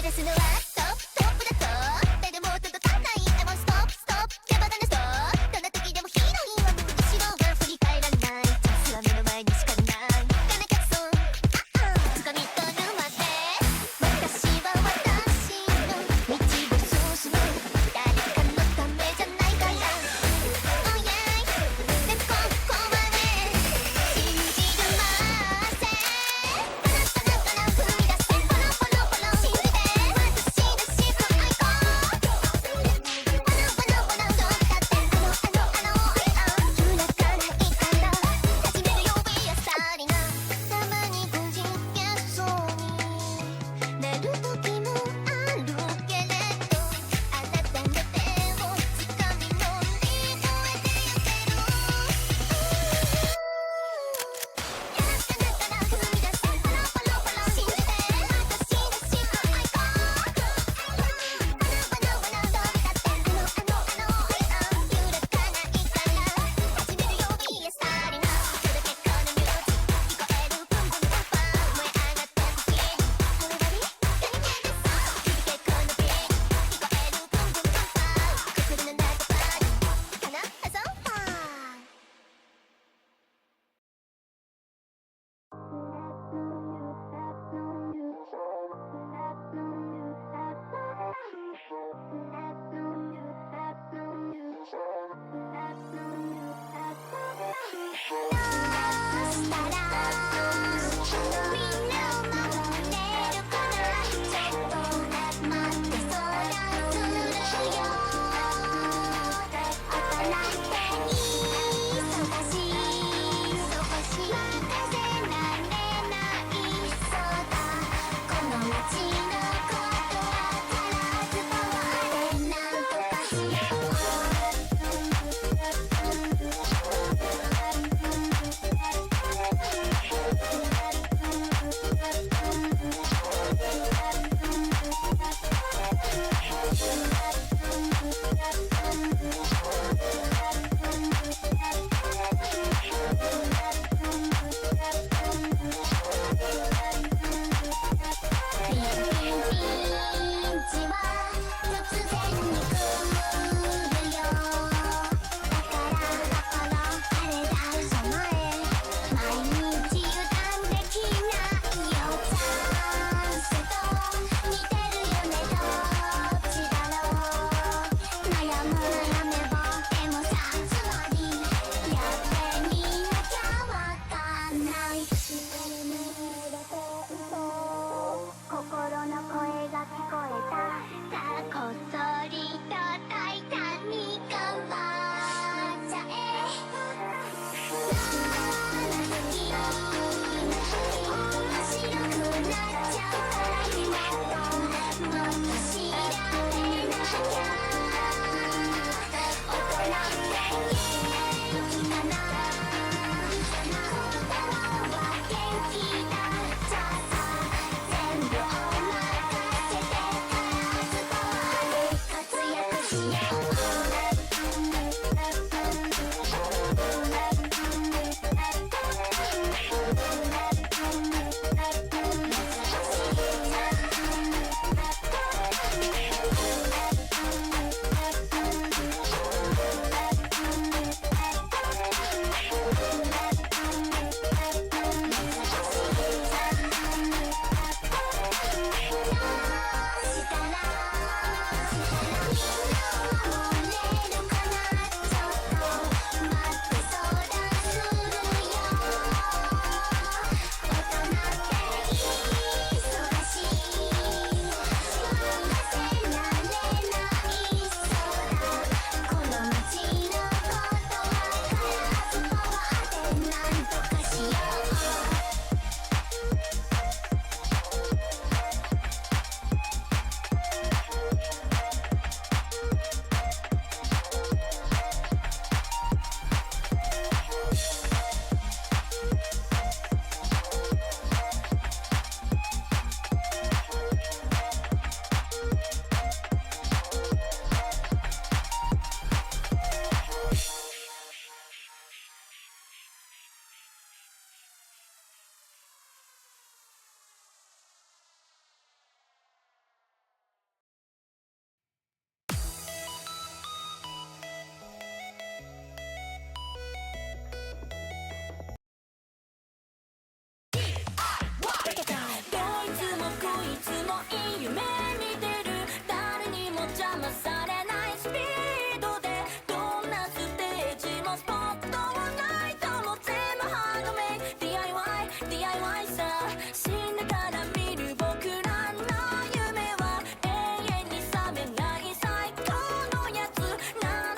「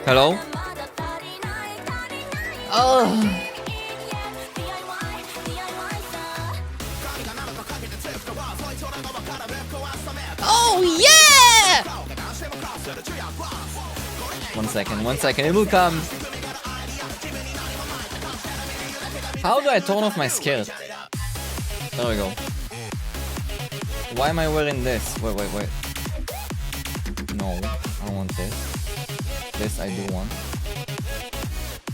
Hello? Oh. Oh yeah! 1 second, it will come. How do I turn off my skirt? There we go. Why am I wearing this? Wait. No, I don't want this. This I do want.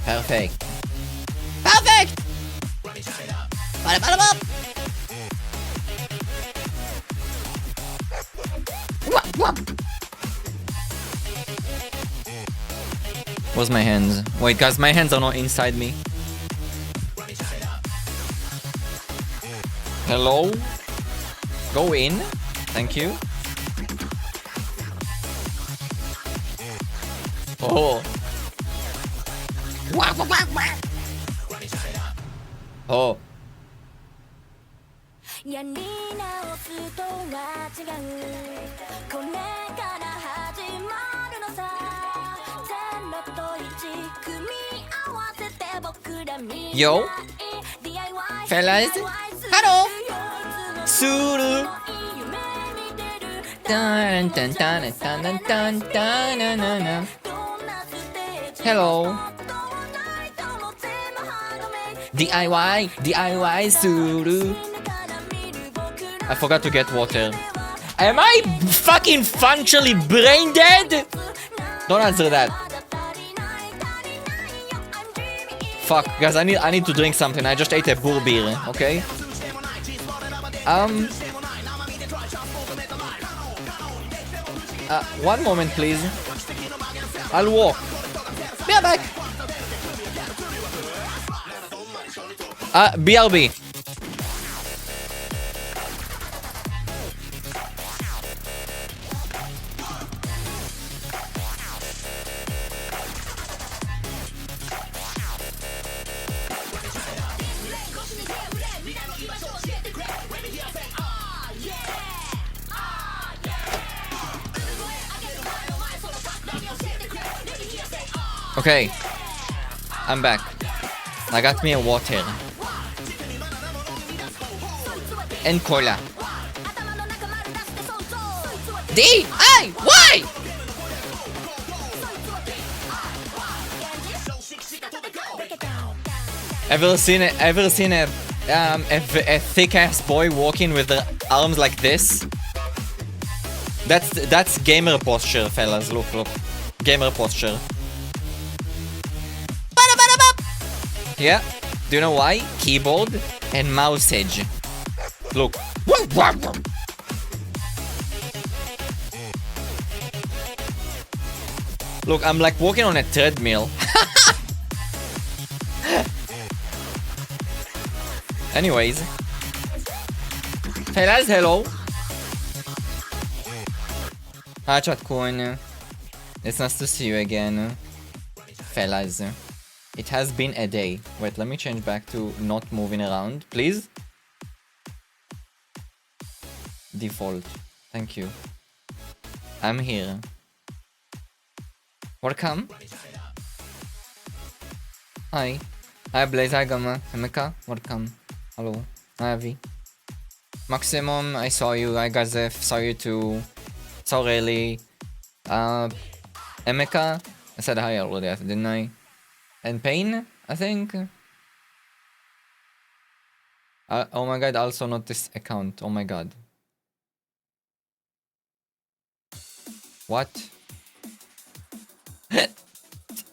Perfect. Perfect! Where's my hands? Wait, guys, my hands are not inside me. Hello? Go in. Thank you. Oh. Oh. Yo. Fellas. Hello. Suru. Dun, dun, dun, dun, dun, dun, dun, dun, dun. Hello. DIY Suru. I forgot to get water. Am I fucking functionally brain dead? Don't answer that. Fuck, guys, I need to drink something. I just ate a bull beer, okay? One moment, please. I'll walk. Be right back. BRB. Okay, I'm back. I got me a water and cola. Why? Ever seen a thick ass boy walking with the arms like this? That's gamer posture, fellas. Look, gamer posture. Yeah, do you know why? Keyboard and mouse edge. Look. Look, I'm like walking on a treadmill. Anyways. Fellas, hello. Hi, chatcoin. It's nice to see you again. Fellas. It has been a day. Wait, let me change back to not moving around, please. Default. Thank you. I'm here. Welcome. Hi. Hi, Blaze. Hi, Gamma. Emeka. Welcome. Hello. Hi, Avi. Maximum, I saw you. I Gazef, saw you too. So really. Emeka. I said hi already, didn't I? And Pain, I think. Oh my god, also not this account. Oh my god. What?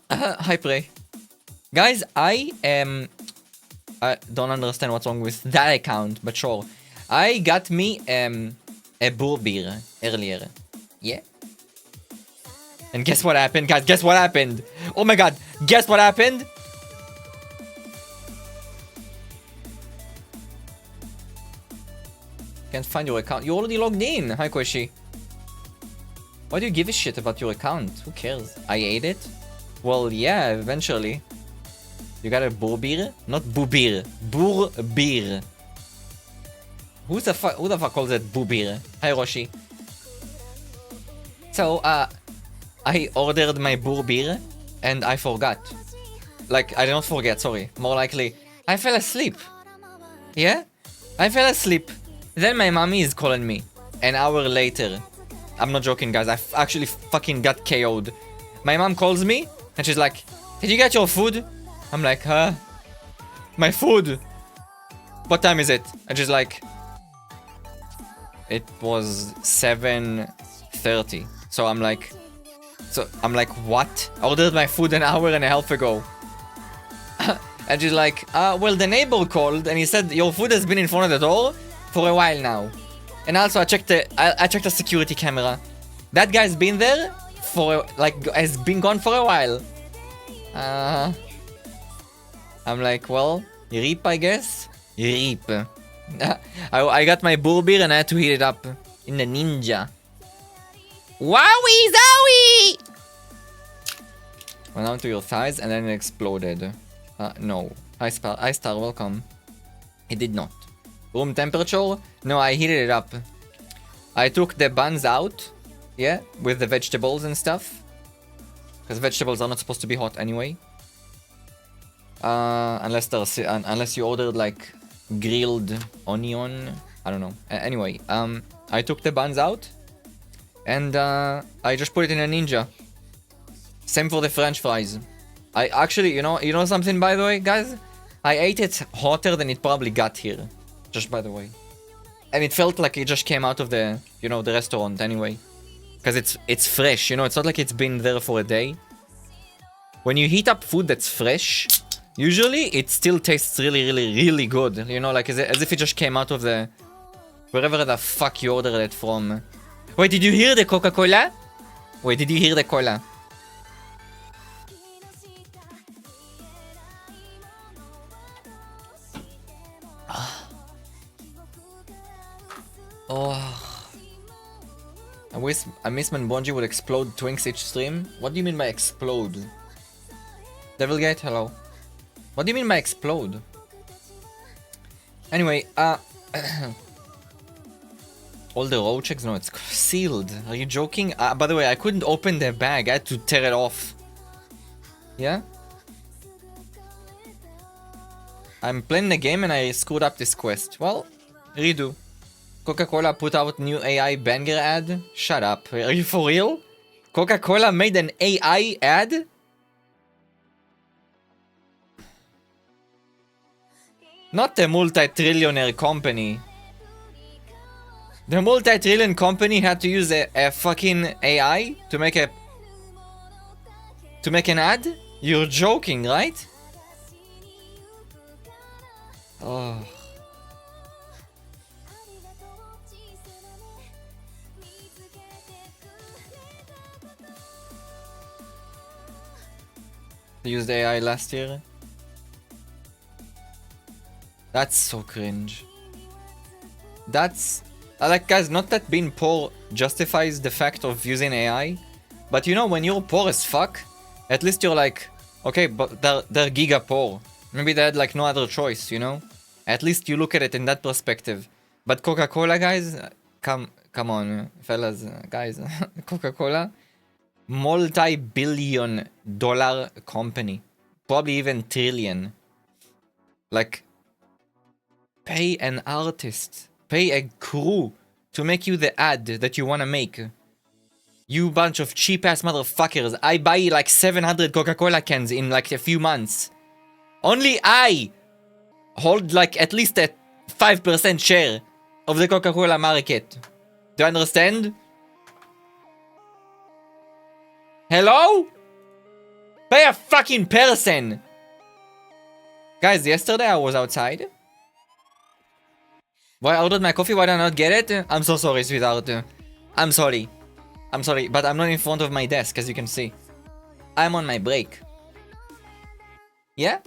Hi, Prey. Guys, I don't understand what's wrong with that account, but sure. I got me a bull beer earlier. Yeah. And guess what happened, guys? Guess what happened? Oh my god, guess what happened? Can't find your account. You already logged in. Hi, Koshi. Why do you give a shit about your account? Who cares? I ate it? Well, yeah, eventually. You got a bull beer? Not boo beer. Boor beer. Who the fuck calls it boo beer? Hi, Roshi. So, I ordered my boor beer and I forgot. Like, I did not forget, sorry. More likely, I fell asleep. Yeah? I fell asleep. Then my mommy is calling me. An hour later. I'm not joking, guys. I actually fucking got KO'd. My mom calls me, and she's like, did you get your food? I'm like, huh? My food? What time is it? And she's like, it was 7:30. So I'm like, what? I ordered my food an hour and a half ago. And she's like, well, the neighbor called and he said your food has been in front of the door for a while now. And also I checked the security camera. That guy's been there for has been gone for a while. I'm like, well, rip, I guess. Rip. I got my bull beer and I had to heat it up in the ninja. Wowie zowie! Went down to your thighs and then it exploded. No. Hi Star, welcome. It did not. Room temperature? No, I heated it up. I took the buns out. Yeah, with the vegetables and stuff. Because vegetables are not supposed to be hot anyway. Unless you ordered like grilled onion. I don't know. Anyway, I took the buns out. And I just put it in a ninja. Same for the French fries. I actually, you know something, by the way, guys? I ate it hotter than it probably got here. Just by the way. And it felt like it just came out of the, the restaurant anyway. Because it's fresh, it's not like it's been there for a day. When you heat up food that's fresh, usually it still tastes really, really, really good. Like as if it just came out of the... wherever the fuck you ordered it from. Wait, did you hear the Coca-Cola? Wait, did you hear the cola? Oh. I miss when Benjy would explode Twinks each stream. What do you mean by explode? Devilgate, hello. What do you mean by explode? Anyway, all the road checks? No, it's sealed. Are you joking? By the way, I couldn't open the bag. I had to tear it off. Yeah? I'm playing the game and I screwed up this quest. Well, redo. Coca-Cola put out new AI banger ad? Shut up. Are you for real? Coca-Cola made an AI ad? Not a multi-trillionaire company. The multi-trillion company had to use a fucking AI to make an ad? You're joking, right? Oh. They used AI last year. That's so cringe. That's... like, guys, not that being poor justifies the fact of using AI. But when you're poor as fuck, at least you're like, okay, but they're giga poor. Maybe they had like no other choice, At least you look at it in that perspective. But Coca-Cola, guys, come on, fellas, guys. Coca-Cola, multi-billion dollar company. Probably even trillion. Like, pay an artist. Pay a crew to make you the ad that you want to make. You bunch of cheap-ass motherfuckers. I buy like 700 Coca-Cola cans in like a few months. Only I hold like at least a 5% share of the Coca-Cola market. Do you understand? Hello? Pay a fucking person! Guys, yesterday I was outside. Why I ordered my coffee, why did I not get it? I'm so sorry, sweetheart. I'm sorry. I'm sorry, but I'm not in front of my desk, as you can see. I'm on my break. Yeah?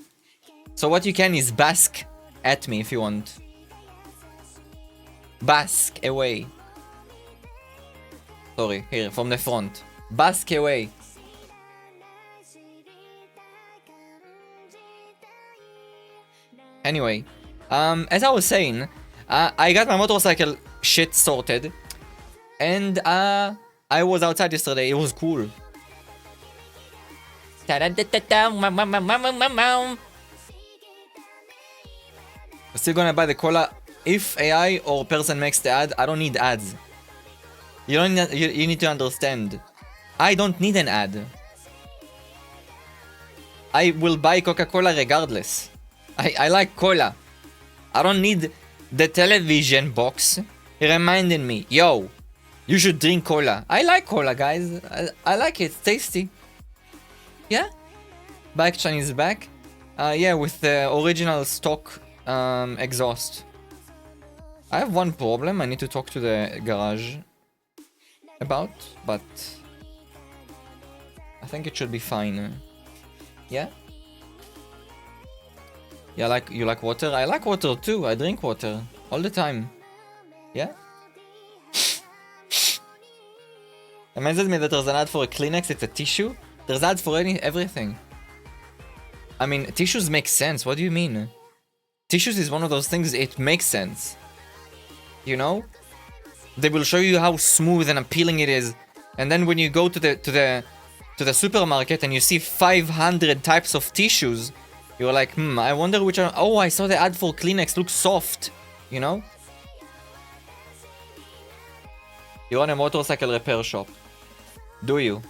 So what you can is bask at me if you want. Bask away. Sorry, here, from the front. Bask away. Anyway, as I was saying, I got my motorcycle shit sorted. And I was outside yesterday, it was cool. Still gonna buy the cola if AI or person makes the ad. I don't need ads. You don't. You need to understand. I don't need an ad. I will buy Coca-Cola regardless. I like cola. I don't need the television box reminding me, yo, you should drink cola. I like cola, guys. I like it. It's tasty. Yeah? Bike Chinese back. Yeah, with the original stock exhaust. I have one problem I need to talk to the garage about, but I think it should be fine. Yeah? Yeah, you like water? I like water too. I drink water all the time. Yeah? Amazes me that there's an ad for a Kleenex, it's a tissue. There's ads for everything. I mean, tissues make sense. What do you mean? Tissues is one of those things, it makes sense. You know? They will show you how smooth and appealing it is. And then when you go to the supermarket and you see 500 types of tissues, you're like, I wonder which one. Oh, I saw the ad for Kleenex, looks soft. You know? You run a motorcycle repair shop. Do you?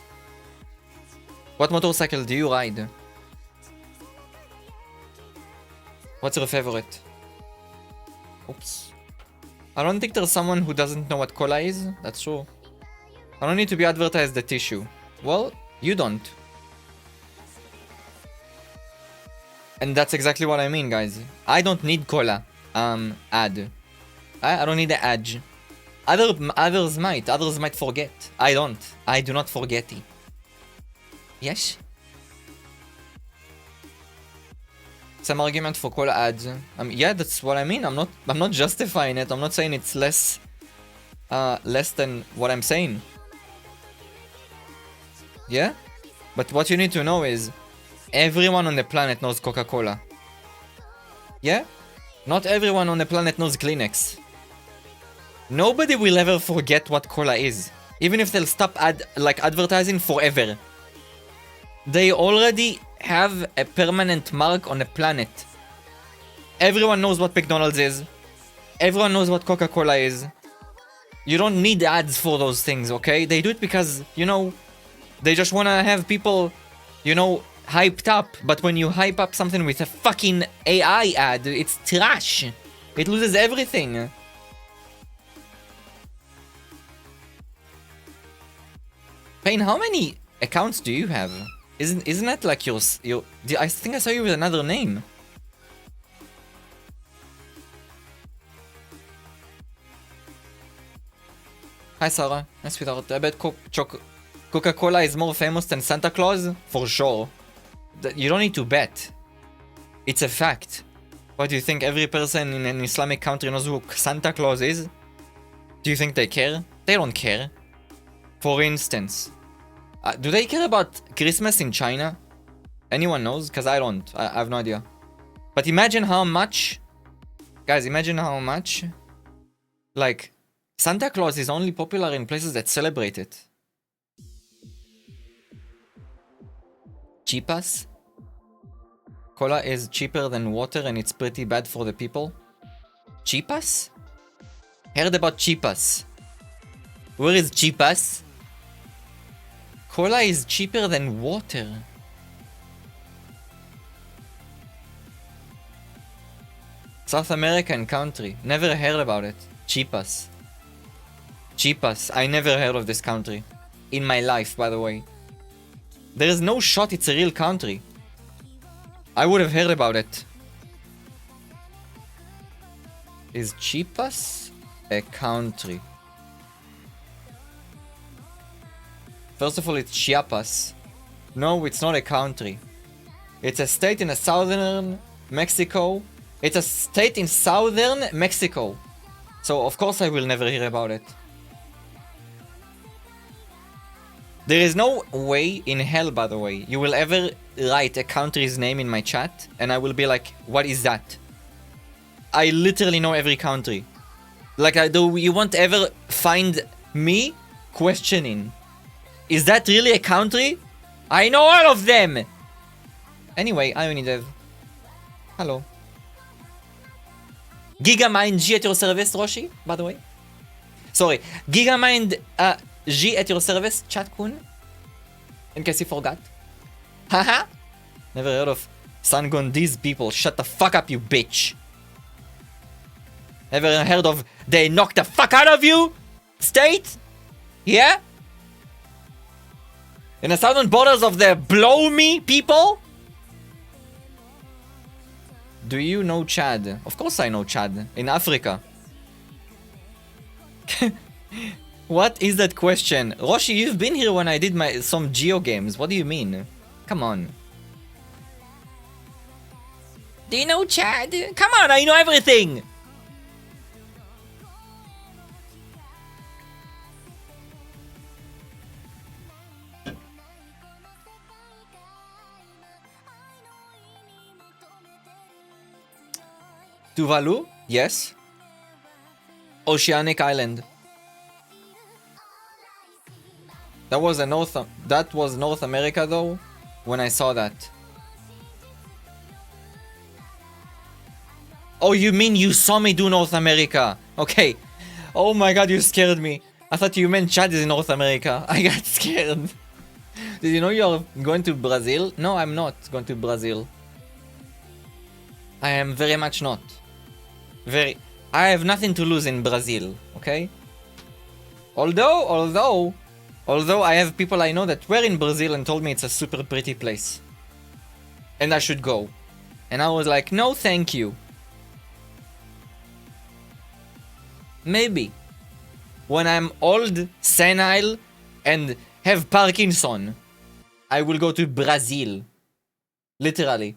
What motorcycle do you ride? What's your favorite? Oops. I don't think there's someone who doesn't know what cola is. That's true. I don't need to be advertised the tissue. Well, you don't. And that's exactly what I mean, guys. I don't need cola. Ad. I don't need the ad. Others might. Others might forget. I don't. I do not forget it. Yes? Some argument for cola ads. Yeah, that's what I mean. I'm not justifying it. I'm not saying it's less than what I'm saying. Yeah? But what you need to know is everyone on the planet knows Coca-Cola. Yeah? Not everyone on the planet knows Kleenex. Nobody will ever forget what cola is. Even if they'll stop advertising forever. They already have a permanent mark on the planet. Everyone knows what McDonald's is. Everyone knows what Coca-Cola is. You don't need ads for those things, okay? They do it because, you know, they just wanna have people, you know, hyped up. But when you hype up something with a fucking AI ad, it's trash. It loses everything. Payne, how many accounts do you have? Isn't that like your? I think I saw you with another name. Hi Sarah, nice sweetheart. I bet Coca-Cola is more famous than Santa Claus? For sure. You don't need to bet. It's a fact. What do you think every person in an Islamic country knows who Santa Claus is? Do you think they care? They don't care. For instance, do they care about Christmas in China? Anyone knows? Because I don't. I have no idea. But imagine how much... Guys, imagine how much... Like, Santa Claus is only popular in places that celebrate it. Cheapas? Cola is cheaper than water and it's pretty bad for the people. Cheapas? Heard about cheapas. Where is cheapas? Cola is cheaper than water. South American country. Never heard about it. Cheapas. Cheapas. I never heard of this country. In my life, by the way. There is no shot it's a real country. I would have heard about it. Is Chiapas a country? First of all, it's Chiapas. No, it's not a country. It's a state in southern Mexico. It's a state in southern Mexico. So, of course, I will never hear about it. There is no way in hell, by the way, you will ever write a country's name in my chat and I will be like, what is that? I literally know every country. Like, you won't ever find me questioning. Is that really a country? I know all of them! Anyway, Ionidev. Hello. Gigamind G at your service, Roshi, by the way. Sorry. Gigamind G at your service, Chat-kun. In case you forgot. Haha. Never heard of Sangon, these people. Shut the fuck up, you bitch. Ever heard of they knock the fuck out of you? State? Yeah? In the southern borders of the blow me people? Do you know Chad? Of course I know Chad. In Africa. What is that question? Roshi, you've been here when I did some Geo games. What do you mean? Come on. Do you know Chad? Come on, I know everything! Tuvalu? Yes. Oceanic Island. That was North America though, when I saw that. Oh, you mean you saw me do North America? Okay. Oh my god, you scared me. I thought you meant Chad is in North America. I got scared. Did you know you're going to Brazil? No, I'm not going to Brazil. I am very much not. I have nothing to lose in Brazil, okay? Although I have people I know that were in Brazil and told me it's a super pretty place. And I should go. And I was like, no thank you. Maybe. When I'm old, senile, and have Parkinson, I will go to Brazil. Literally.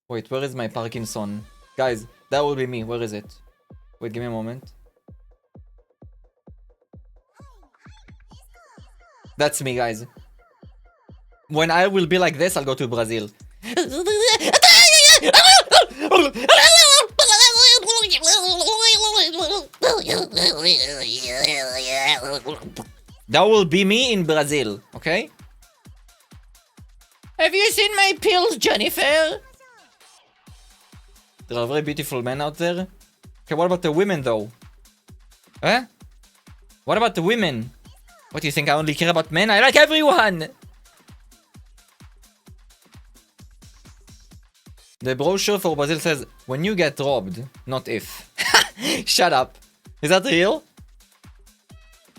Wait, where is my Parkinson? Guys, that will be me. Where is it? Wait, give me a moment. That's me, guys. When I will be like this, I'll go to Brazil. That will be me in Brazil, okay? Have you seen my pills, Jennifer? There are very beautiful men out there. Okay, what about the women, though? Huh? What about the women? What do you think? I only care about men? I like everyone! The brochure for Brazil says, when you get robbed, not if. Shut up. Is that real?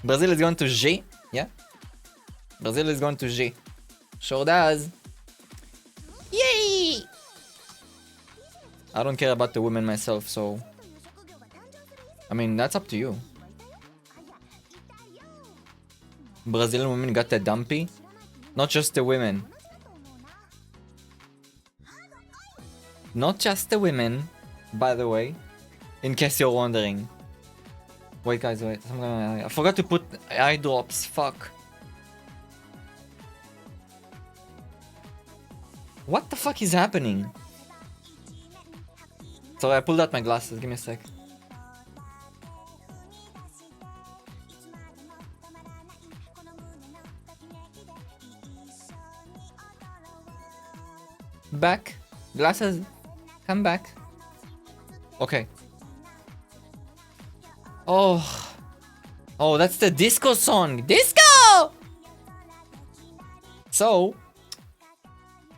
Brazil is going to G? Yeah? Brazil is going to G. Sure does. Yay! I don't care about the women myself, so... I mean, that's up to you. Brazilian women got the dumpy? Not just the women. Not just the women, by the way. In case you're wondering. Wait guys, wait. I forgot to put eye drops. Fuck. What the fuck is happening? Sorry, I pulled out my glasses. Give me a sec. Back. Glasses. Come back. Okay. Oh. Oh, that's the disco song. Disco! So,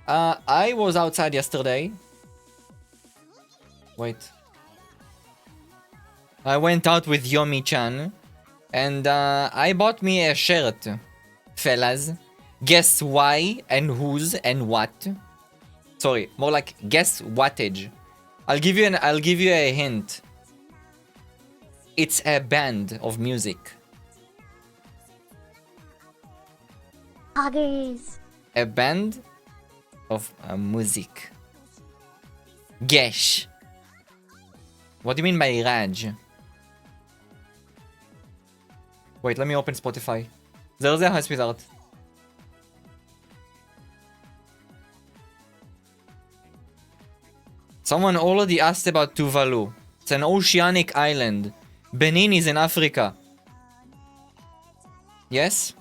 I was outside yesterday. Wait. I went out with Yomi-chan. And I bought me a shirt. Fellas. Guess why and whose and what. Sorry, more like guess wattage. I'll give you a hint. It's a band of music. Poggers. A band of music. Gesh. What do you mean by Raj? Wait, let me open Spotify. There's a high sweetheart. Someone already asked about Tuvalu. It's an oceanic island. Benin is in Africa. Yes?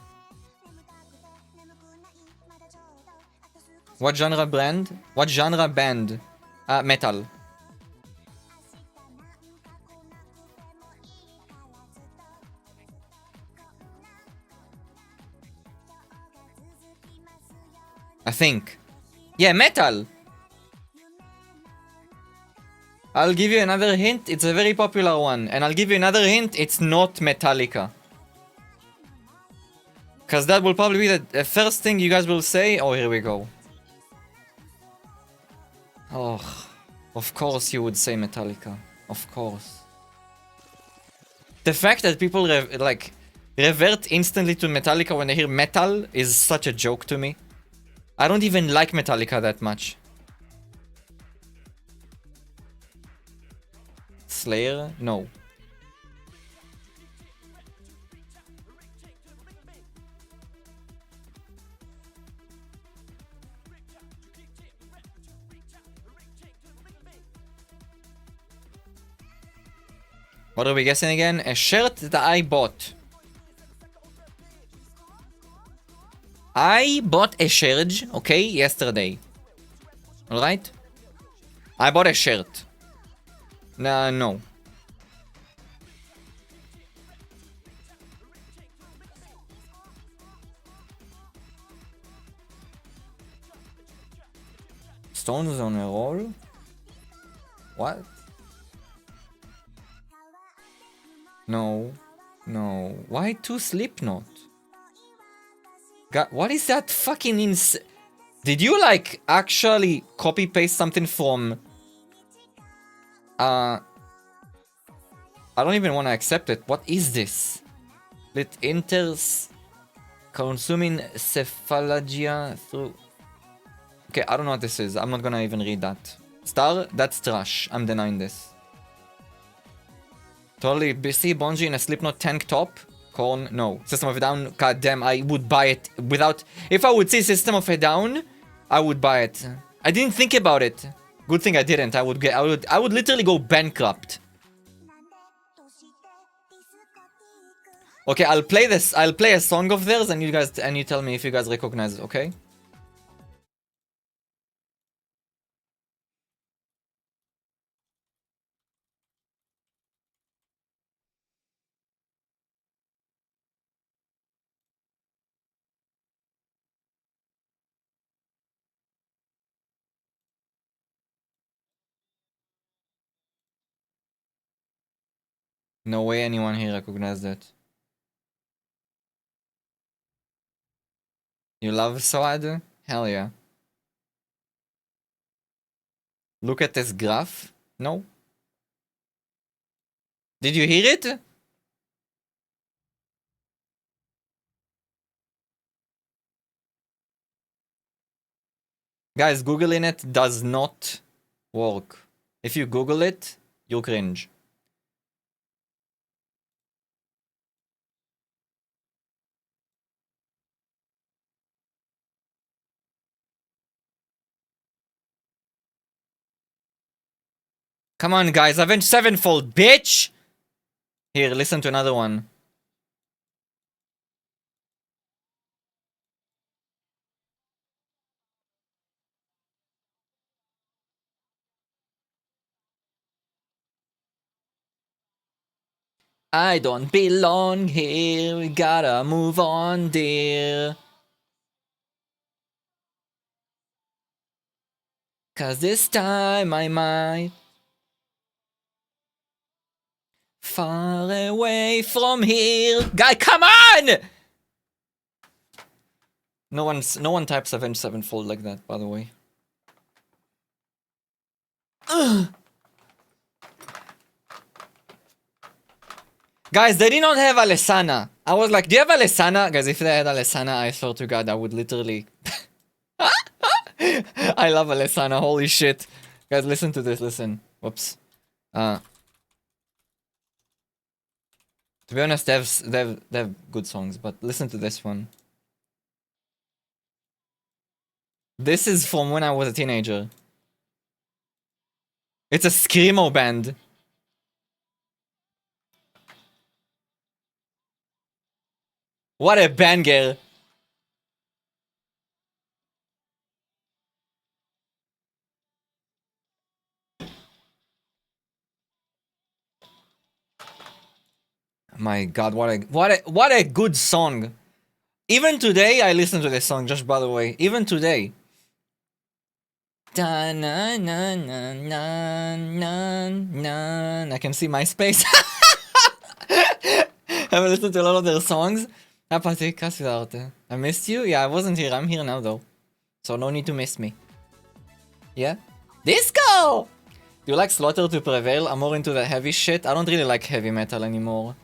What genre brand? What genre band? Metal. I think. Yeah, metal! I'll give you another hint, it's a very popular one. And I'll give you another hint, it's not Metallica. Because that will probably be the first thing you guys will say. Oh, here we go. Oh, of course you would say Metallica. Of course. The fact that people revert instantly to Metallica when they hear metal is such a joke to me. I don't even like Metallica that much. Slayer? No. What are we guessing again? A shirt that I bought. I bought a shirt, okay, yesterday. Alright? I bought a shirt. No. Stones on a roll? What? No. Why two Slipknot? God, what is that fucking Did you like actually copy paste something from I don't even want to accept it. What is this? It enters consuming cephalagia through. Okay, I don't know what this is. I'm not gonna even read that. Star, that's trash. I'm denying this. Totally busy Benjy in a Slipknot tank top. Corn, no. System of a Down, god damn, I would buy it without. If I would see System of a Down, I would buy it. I didn't think about it. Good thing I didn't. I would literally go bankrupt. Okay, I'll play this. I'll play a song of theirs, and you tell me if you guys recognize it. Okay. No way anyone here recognized it. You love Soad? Hell yeah. Look at this graph. No. Did you hear it? Guys, Googling it does not work. If you Google it, you'll cringe. Come on, guys. Avenged Sevenfold, bitch! Here, listen to another one. I don't belong here. We gotta move on, dear. Cause this time I might. Far away from here. Guy, come on! No one types Avenged Sevenfold like that, by the way. Ugh. Guys, they did not have Alessana. I was like, do you have Alessana? Guys, if they had Alessana, I swear to God, I would literally... I love Alessana, holy shit. Guys, listen to this, listen. Whoops. To be honest, they have good songs, but listen to this one. This is from when I was a teenager. It's a screamo band. What a banger. my god, what a good song. Even today, I listen to this song, just by the way. Even today. Da na na na na na na. I can see MySpace. Haven't listened to a lot of their songs. I missed you? Yeah, I wasn't here. I'm here now, though. So no need to miss me. Yeah? Disco! Do you like Slaughter to Prevail? I'm more into the heavy shit. I don't really like heavy metal anymore.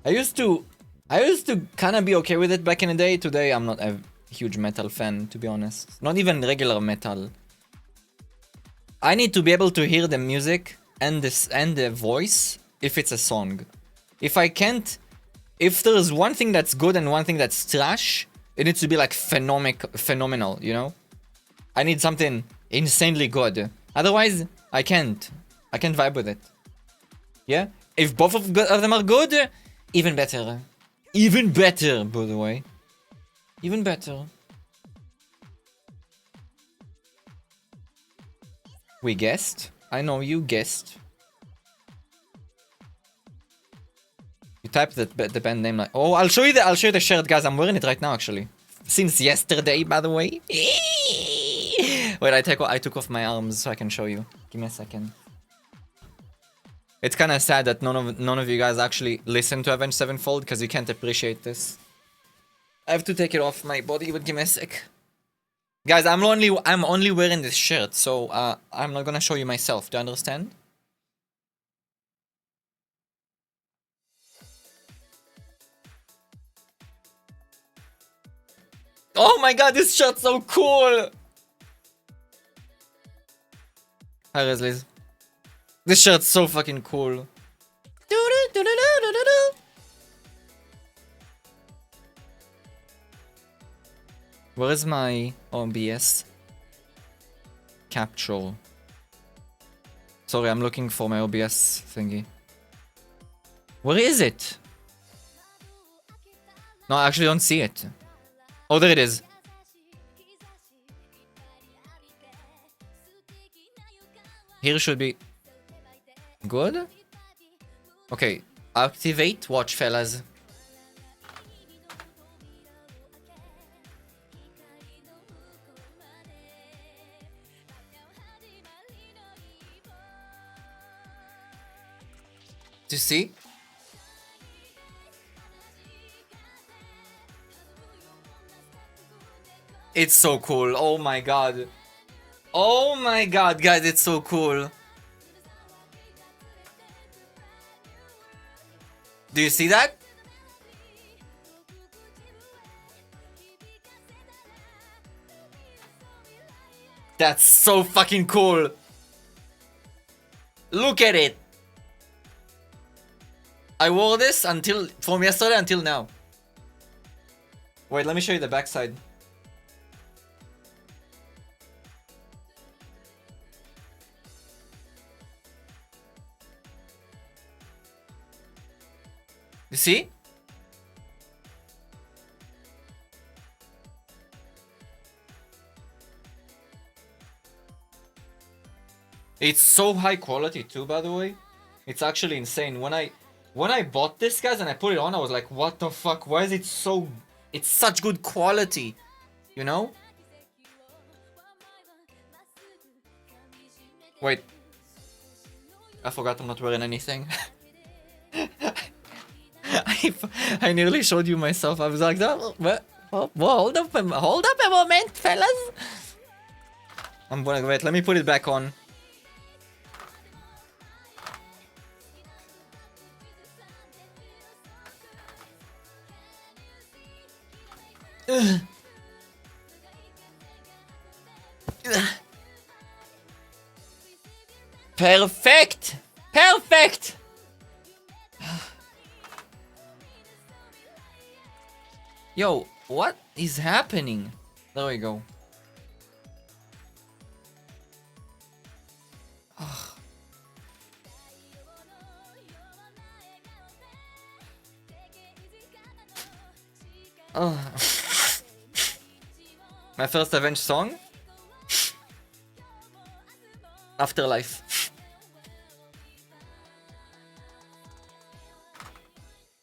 I used to kind of be okay with it back in the day. Today, I'm not a huge metal fan, to be honest. Not even regular metal. I need to be able to hear the music and the voice if it's a song. If I can't, if there's one thing that's good and one thing that's trash, it needs to be like phenomenal, you know? I need something insanely good. Otherwise, I can't vibe with it. Yeah? If both of them are good, even better. Even better, by the way. Even better. We guessed. I know you guessed. You typed the band name like. Oh, I'll show you the shirt, guys. I'm wearing it right now, actually. Since yesterday, by the way. Wait, I took off my arms so I can show you. Give me a second. It's kind of sad that none of you guys actually listen to Avenged Sevenfold because you can't appreciate this. I have to take it off my body, but give me a sec. Guys, I'm only wearing this shirt, so I'm not gonna show you myself. Do you understand? Oh my god, this shirt's so cool! Hi, Resleys. This shirt's so fucking cool. Where is my OBS capture? Sorry, I'm looking for my OBS thingy. Where is it? No, I actually don't see it. Oh, there it is. Here should be good. Okay, activate watch, fellas. Do you see? It's so cool. Oh my god. Oh my god, guys, it's so cool. Do you see that? That's so fucking cool. Look at it. I wore this from yesterday until now. Wait, let me show you the backside. You see? It's so high quality too, by the way. It's actually insane. When I bought this, guys, and I put it on, I was like, what the fuck? Why is it so... It's such good quality, you know? Wait. I forgot I'm not wearing anything. I nearly showed you myself. I was like, oh, hold up a moment, fellas. I'm gonna wait. Let me put it back on. Perfect! Perfect! Yo, what is happening? There we go. Oh. My first Avenged song? Afterlife.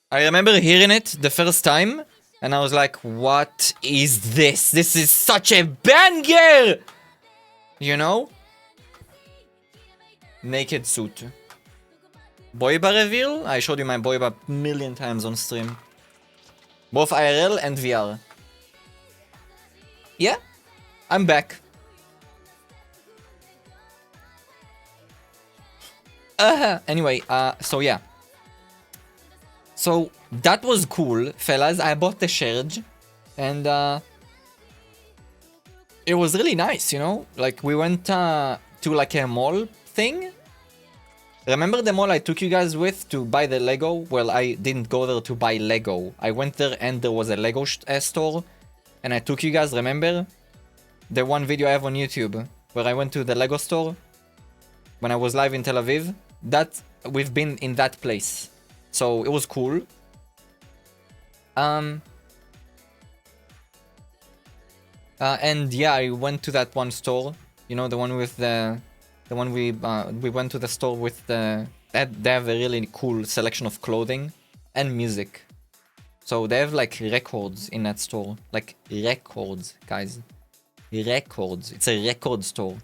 I remember hearing it the first time, and I was like, what is this? This is such a banger! You know? Naked suit. Boiba reveal? I showed you my Boiba a million times on stream. Both IRL and VR. Yeah, I'm back. Anyway, so yeah. So that was cool, fellas. I bought the shirt, and it was really nice, you know? Like, we went to like a mall thing. Remember the mall I took you guys with to buy the Lego? Well, I didn't go there to buy Lego. I went there and there was a Lego store, and I took you guys, remember? The one video I have on YouTube, where I went to the Lego store when I was live in Tel Aviv. That, we've been in that place. So it was cool. And yeah, I went to that one store. You know, the one with the one we went to the store with the... They have a really cool selection of clothing and music. So they have like records in that store. Like records, guys. Records. It's a record store.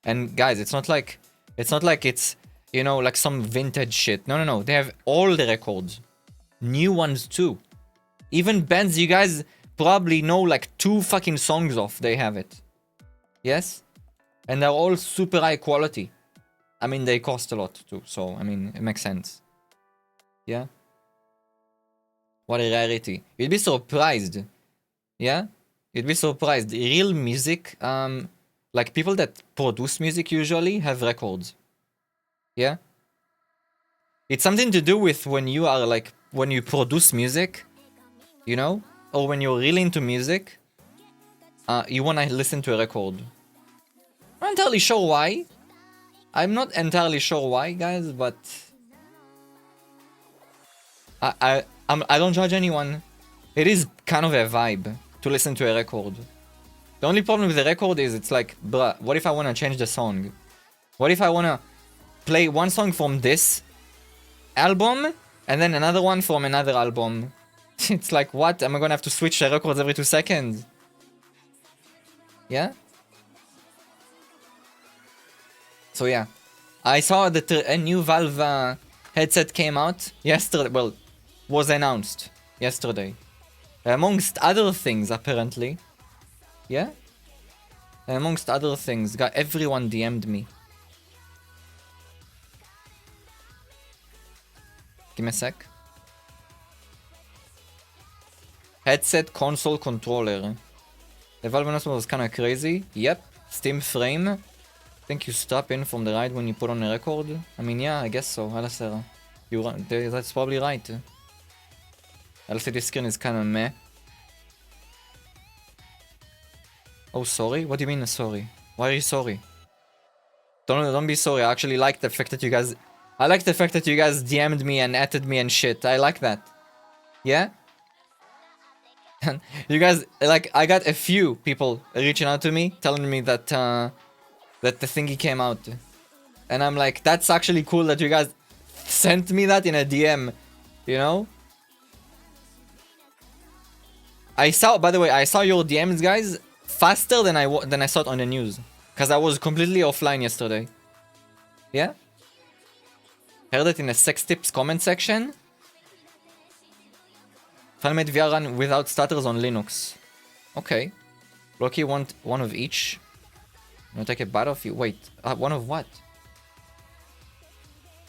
And guys, it's not like it's, you know, like some vintage shit. No, no, no. They have all the records. New ones too. Even bands you guys probably know like 2 fucking songs of, they have it. Yes? And they're all super high quality. I mean, they cost a lot too. So, I mean, it makes sense. Yeah? What a rarity. You'd be surprised. Yeah? You'd be surprised. Real music, like people that produce music usually have records. Yeah? It's something to do with when you are like, when you produce music, you know? Or when you're really into music, you wanna listen to a record. I'm not entirely sure why. I'm not entirely sure why, guys, but... I don't judge anyone. It is kind of a vibe to listen to a record. The only problem with the record is it's like, bruh, what if I wanna change the song? What if I wanna play one song from this album and then another one from another album? It's like, what? Am I gonna have to switch the records every 2 seconds? Yeah? So yeah. I saw that a new Valve headset came out yesterday. Well, was announced yesterday. Amongst other things, apparently. Yeah? Amongst other things. Everyone DM'd me. Give me a sec. Headset console controller. The Valve announcement was kinda crazy. Yep. Steam frame. Think you stop in from the right when you put on a record? I mean, yeah, I guess so. Alasera. That's probably right. LCD screen is kinda meh. Oh, sorry? What do you mean sorry? Why are you sorry? Don't be sorry. I actually like the fact that you guys... I like the fact that you guys DM'd me and added me and shit. I like that. Yeah? You guys, like, I got a few people reaching out to me, telling me that, that the thingy came out. And I'm like, that's actually cool that you guys sent me that in a DM. You know? I saw, by the way, I saw your DMs, guys, faster than I saw it on the news. Because I was completely offline yesterday. Yeah? Heard it in the sex tips comment section. Finally made VR run without stutters on Linux. Okay. Loki want one of each. I'm gonna take a bite of you. Wait, one of what?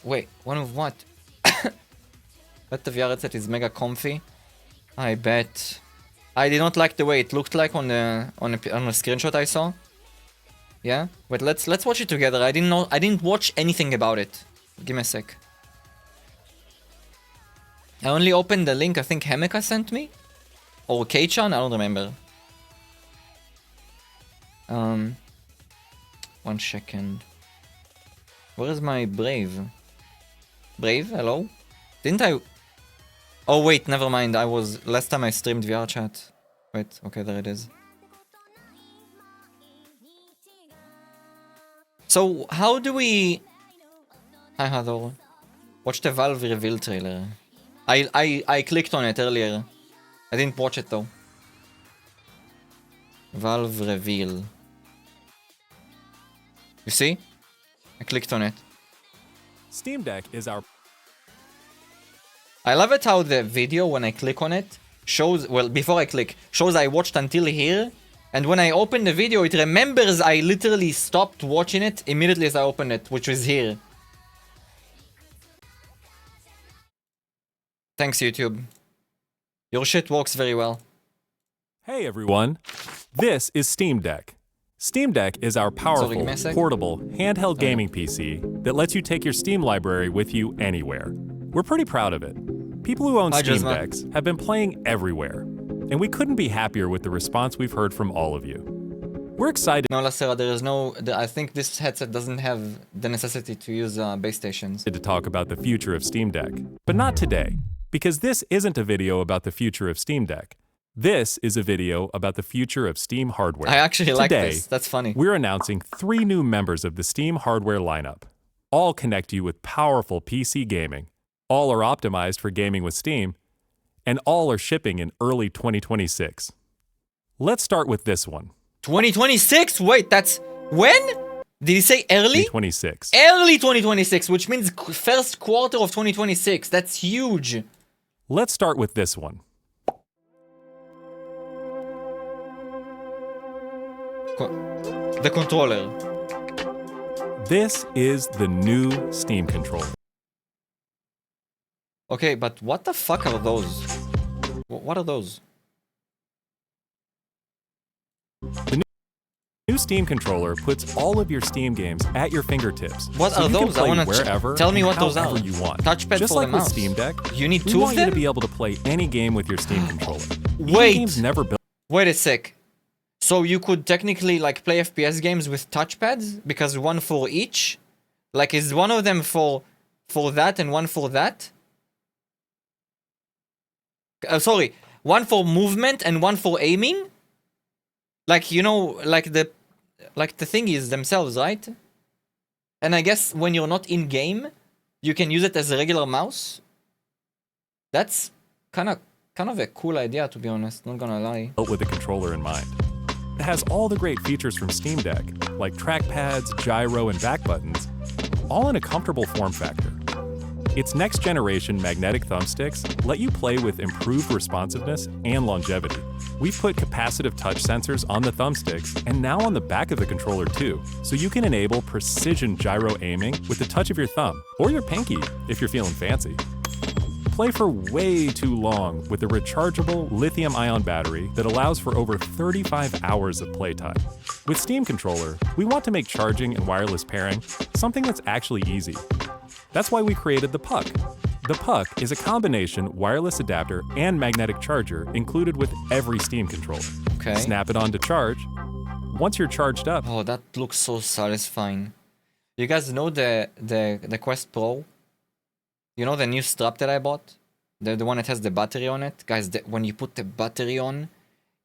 Wait, one of what? Bet the VR headset is mega comfy. I bet. I did not like the way it looked like on a screenshot I saw. Yeah? Wait, let's watch it together. I didn't watch anything about it. Give me a sec. I only opened the link I think Hemeka sent me? Or Keichan? I don't remember. 1 second. Where is my Brave? Brave? Hello? Didn't I... Oh wait, never mind. Last time I streamed VR chat. Wait, okay, there it is. So, how do we... Hi Hador. Watch the Valve reveal trailer. I clicked on it earlier. I didn't watch it though. Valve reveal. You see? I clicked on it. Steam Deck is our... I love it how the video, when I click on it, shows, well, before I click, shows I watched until here, and when I open the video, it remembers I literally stopped watching it immediately as I opened it, which was here. Thanks, YouTube. Your shit works very well. Hey everyone, this is Steam Deck. Steam Deck is our powerful, portable, handheld gaming PC that lets you take your Steam library with you anywhere. We're pretty proud of it. People who own Steam Decks have been playing everywhere, and we couldn't be happier with the response we've heard from all of you. We're excited. No, Lacera, there is no... I think this headset doesn't have the necessity to use base stations. To talk about the future of Steam Deck, but not today, because this isn't a video about the future of Steam Deck. This is a video about the future of Steam hardware. I actually like this. That's funny. We're announcing 3 new members of the Steam hardware lineup. All connect you with powerful PC gaming. All are optimized for gaming with Steam, and all are shipping in early 2026. Let's start with this one. 2026? Wait, that's when? Did he say early? 2026. Early 2026, which means first quarter of 2026. That's huge. Let's start with this one. The controller. This is the new Steam controller. Okay, but what the fuck are those? What are those? The new Steam controller puts all of your Steam games at your fingertips. What so are you those? Can play I want wherever to tell me what those are. are. You want. Touchpad Just for like the mouse. With Steam Deck, you need we two want of them? you to be able to play any game with your Steam controller. Wait. Games never built. Wait a sec. So you could technically like play FPS games with touchpads because one for each? Like is one of them for that and one for that? Sorry, one for movement and one for aiming? Like, you know, like the thingies themselves, right? And I guess when you're not in game, you can use it as a regular mouse. That's kind of a cool idea, to be honest, not gonna lie. Built with the controller in mind. It has all the great features from Steam Deck, like trackpads, gyro, and back buttons, all in a comfortable form factor. Its next-generation magnetic thumbsticks let you play with improved responsiveness and longevity. We've put capacitive touch sensors on the thumbsticks and now on the back of the controller too, so you can enable precision gyro aiming with the touch of your thumb, or your pinky if you're feeling fancy. Play for way too long with a rechargeable lithium-ion battery that allows for over 35 hours of playtime. With Steam Controller, we want to make charging and wireless pairing something that's actually easy. That's why we created the Puck. The Puck is a combination wireless adapter and magnetic charger included with every Steam controller. Okay. Snap it on to charge. Once you're charged up... Oh, that looks so satisfying. You guys know the Quest Pro? You know the new strap that I bought? The one that has the battery on it? Guys, when you put the battery on,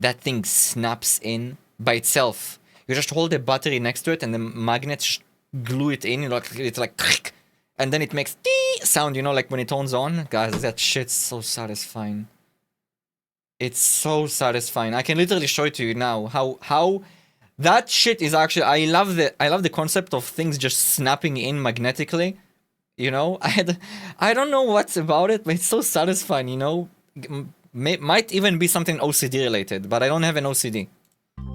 that thing snaps in by itself. You just hold the battery next to it and the magnets glue it in. It's like... And then it makes sound, you know, like when it turns on. Guys, that shit's so satisfying. It's so satisfying. I can literally show it to you now. How that shit is actually... I love the concept of things just snapping in magnetically. You know, I don't know what's about it, but it's so satisfying, you know. Might even be something OCD related, but I don't have an OCD.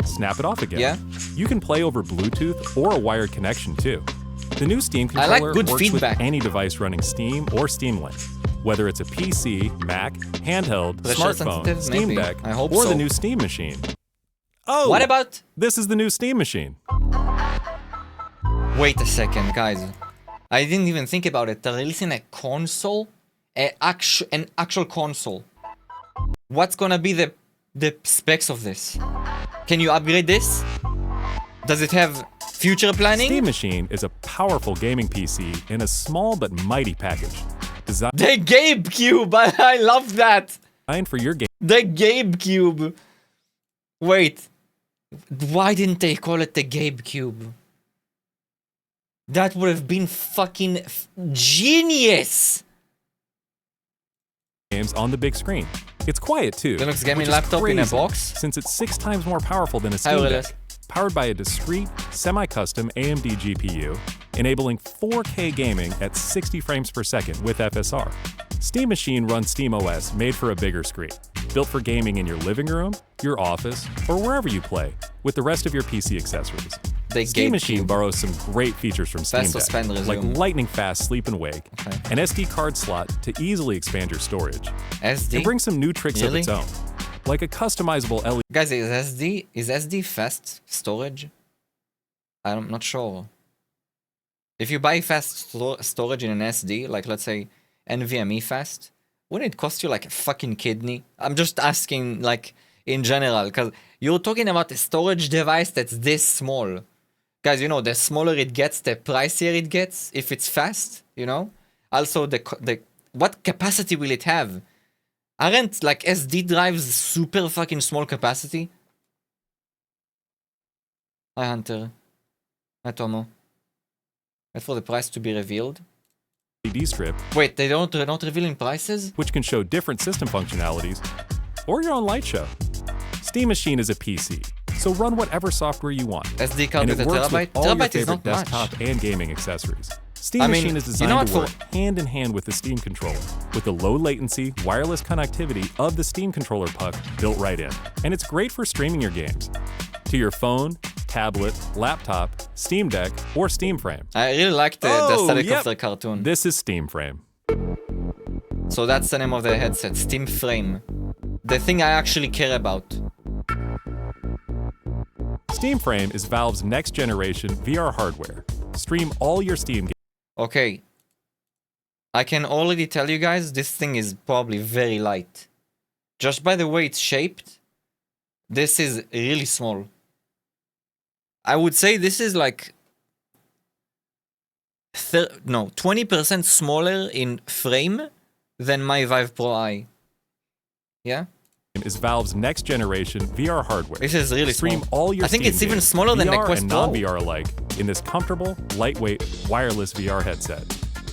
Snap it off again. Yeah? You can play over Bluetooth or a wired connection too. The new Steam controller works with any device running Steam or Steam Link, whether it's a PC, Mac, handheld, smartphone, Steam Deck, or the new Steam machine. Oh! What about... This is the new Steam machine. Wait a second, guys. I didn't even think about it. They're releasing a console? An actual console. What's gonna be the specs of this? Can you upgrade this? Does it have future planning? Steam Machine is a powerful gaming PC in a small but mighty package. The GameCube! I love that! Designed for your game. The GameCube! Wait. Why didn't they call it the GameCube? That would have been fucking genius! games on the big screen. It's quiet too. Linux gaming which is laptop in a crazy, box. Since it's 6 times more powerful than a Hi, Steam Willis. Deck. Powered by a discrete, semi-custom AMD GPU, enabling 4K gaming at 60 frames per second with FSR. Steam Machine runs SteamOS made for a bigger screen, built for gaming in your living room, your office, or wherever you play, with the rest of your PC accessories. Steam Machine borrows some great features from Steam Fast suspend, Deck, like resume. lightning fast sleep and wake, Okay. an SD card slot to easily expand your storage, SD? and brings some new tricks Really? of its own, like a customizable LED Guys, is SD fast storage? I'm not sure. If you buy fast storage in an SD, like let's say NVMe fast, wouldn't it cost you like a fucking kidney? I'm just asking, like, in general, because you're talking about a storage device that's this small. Guys, you know, the smaller it gets, the pricier it gets, if it's fast, you know? Also, what capacity will it have? Aren't, like, SD drives super fucking small capacity? Hi, Hunter. Hi, Tomo. Wait for the price to be revealed. strip, Wait, they're not revealing prices? which can show different system functionalities, or your own light show. Steam Machine is a PC, so run whatever software you want. SD card And with it a works terabyte? with all your Terabyte is favorite not much. desktop and gaming accessories. Steam I mean, Machine is you designed know what, to work hand in hand with the Steam controller, with the low latency, wireless connectivity of the Steam controller puck built right in. And it's great for streaming your games to your phone, tablet, laptop, Steam Deck, or Steam Frame. I really like the aesthetic of the cartoon. This is Steam Frame. So that's the name of the headset, Steam Frame. The thing I actually care about. Steam Frame is Valve's next generation VR hardware. Stream all your Steam games. Okay. I can already tell you guys, this thing is probably very light. Just by the way it's shaped, this is really small. I would say this is like 20% smaller in frame than my Vive Pro I. Yeah? Is Valve's next generation VR hardware. This is really Stream small. all your I think Steam it's even games, smaller than the VR Quest and Pro. non-VR alike, in this comfortable, lightweight, wireless VR headset.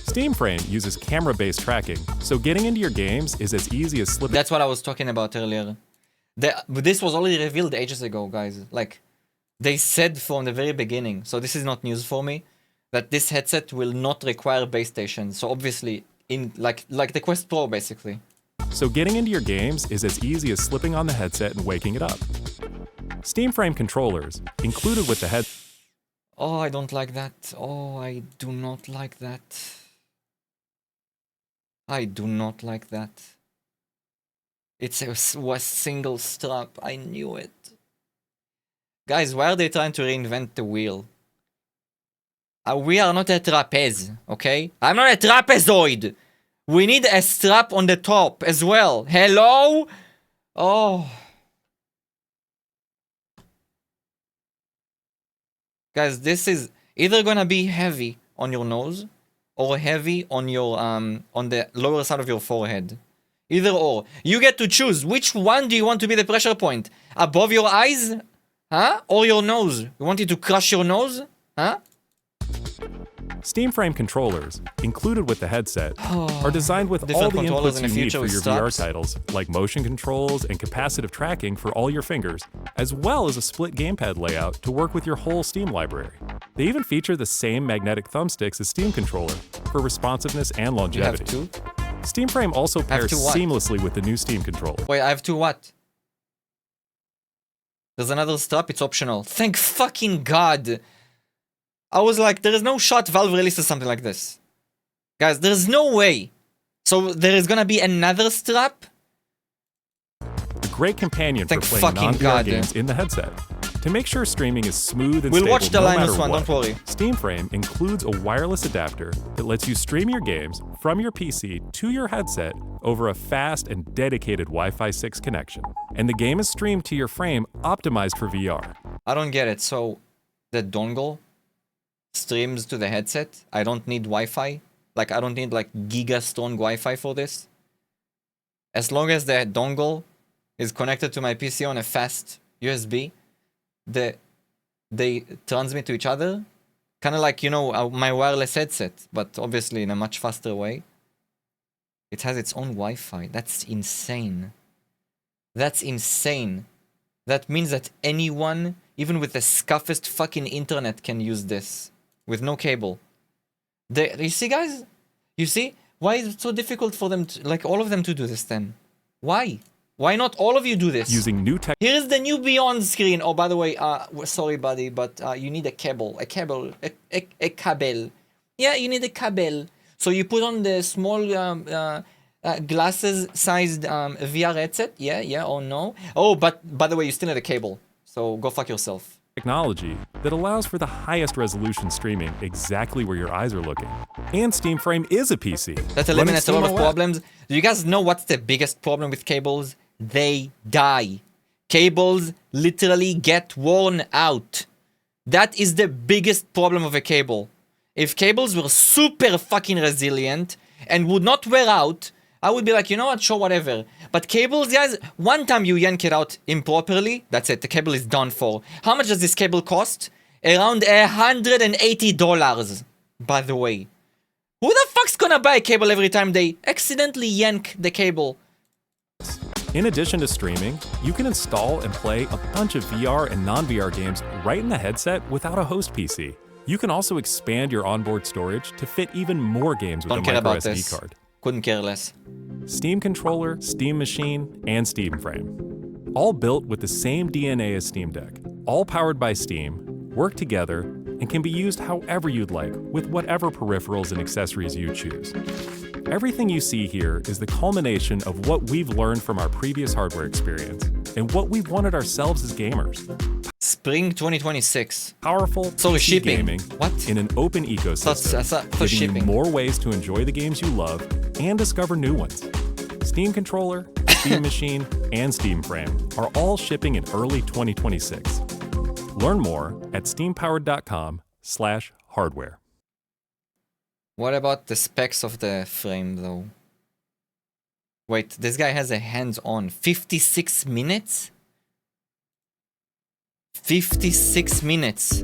Steam Frame uses camera-based tracking, so getting into your games is as easy as slipping. That's what I was talking about earlier. This was already revealed ages ago, guys. Like, they said from the very beginning, so this is not news for me, that this headset will not require base stations. So obviously, in like the Quest Pro, basically. So getting into your games is as easy as slipping on the headset and waking it up. Steam Frame controllers, included with the head. Oh, I don't like that. Oh, I do not like that. I do not like that. It's a single strap. I knew it. Guys, why are they trying to reinvent the wheel? We are not a trapeze, okay? I'm not a trapezoid! We need a strap on the top as well. Hello? Oh. Guys, this is either gonna be heavy on your nose or heavy on your on the lower side of your forehead. Either or. You get to choose. Which one do you want to be the pressure point? Above your eyes? Huh? Or your nose? You want it to crush your nose? Huh? Steam Frame controllers, included with the headset, are designed with all Different the controllers inputs in you the need future for with your straps. VR titles, like motion controls and capacitive tracking for all your fingers, as well as a split gamepad layout to work with your whole Steam library. They even feature the same magnetic thumbsticks as Steam controller for responsiveness and You have longevity. two? Steam Frame also pairs to what? seamlessly with the new Steam controller. Wait, I have two what? There's another strap, it's optional. Thank fucking God! I was like, there is no shot Valve releases something like this. Guys, there's no way. So there is gonna be another strap? A great companion Thank for playing fucking non-VR God. games in the headset. To make sure streaming is smooth and We'll stable watch the no Linus matter one, what, don't worry. Steam Frame includes a wireless adapter that lets you stream your games from your PC to your headset over a fast and dedicated Wi-Fi 6 connection. And the game is streamed to your frame optimized for VR. I don't get it. So the dongle streams to the headset? I don't need Wi-Fi? Like, I don't need like giga strong Wi-Fi for this? As long as the dongle is connected to my PC on a fast USB, they transmit to each other, kind of like, you know, my wireless headset, but obviously in a much faster way. It has its own Wi-Fi. That's insane. That's insane. That means that anyone, even with the scuffest fucking internet, can use this. With no cable. You see, guys? You see? Why is it so difficult for them to, like, all of them to do this then? Why? Why not all of you do this? Using new tech. Here is the new Beyond screen. Oh, by the way, sorry, buddy, but you need a cable. A cable. A cable. Yeah, you need a cable. So you put on the small glasses-sized VR headset. Yeah, oh no. Oh, but by the way, you still need a cable. So go fuck yourself. Technology that allows for the highest resolution streaming exactly where your eyes are looking. And Steam Frame is a PC. That eliminates a lot of problems. Do you guys know what's the biggest problem with cables? They die. Cables literally get worn out. That is the biggest problem of a cable. If cables were super fucking resilient and would not wear out, I would be like, you know what, sure, whatever. But cables, guys, one time you yank it out improperly, that's it, the cable is done for. How much does this cable cost? Around $180, by the way. Who the fuck's gonna buy a cable every time they accidentally yank the cable? In addition to streaming, you can install and play a bunch of VR and non-VR games right in the headset without a host PC. You can also expand your onboard storage to fit even more games with a micro SD card. Couldn't care less. Steam Controller, Steam Machine, and Steam Frame. All built with the same DNA as Steam Deck. All powered by Steam, work together, and can be used however you'd like with whatever peripherals and accessories you choose. Everything you see here is the culmination of what we've learned from our previous hardware experience and what we've wanted ourselves as gamers. Spring 2026. Powerful shipping. gaming What? in an open ecosystem, giving shipping. you more ways to enjoy the games you love and discover new ones. Steam Controller, Steam Machine, and Steam Frame are all shipping in early 2026. Learn more at steampowered.com/hardware. What about the specs of the frame, though? Wait, this guy has a hands-on. 56 minutes? 56 minutes.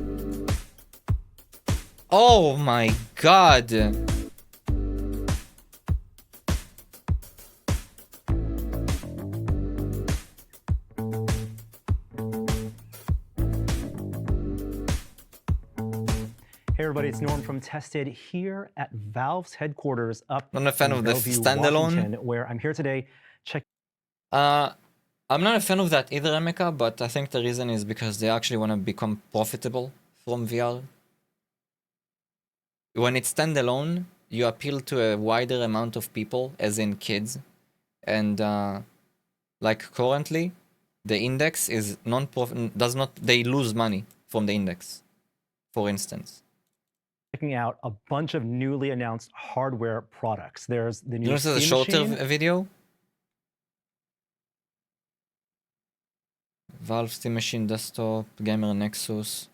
Oh my god. Hey everybody, it's Norm from Tested here at Valve's headquarters up I'm not a fan in of the Bellevue, standalone. Washington, where I'm here today. I'm not a fan of that either, Emeka, but I think the reason is because they actually want to become profitable from VR. When it's standalone, you appeal to a wider amount of people, as in kids. And like currently, the index is non-profit, they lose money from the index, for instance. Checking out a bunch of newly announced hardware products. There's the new This is a Steam shorter Machine. video. Valve Steam Machine Desktop, Gamer Nexus.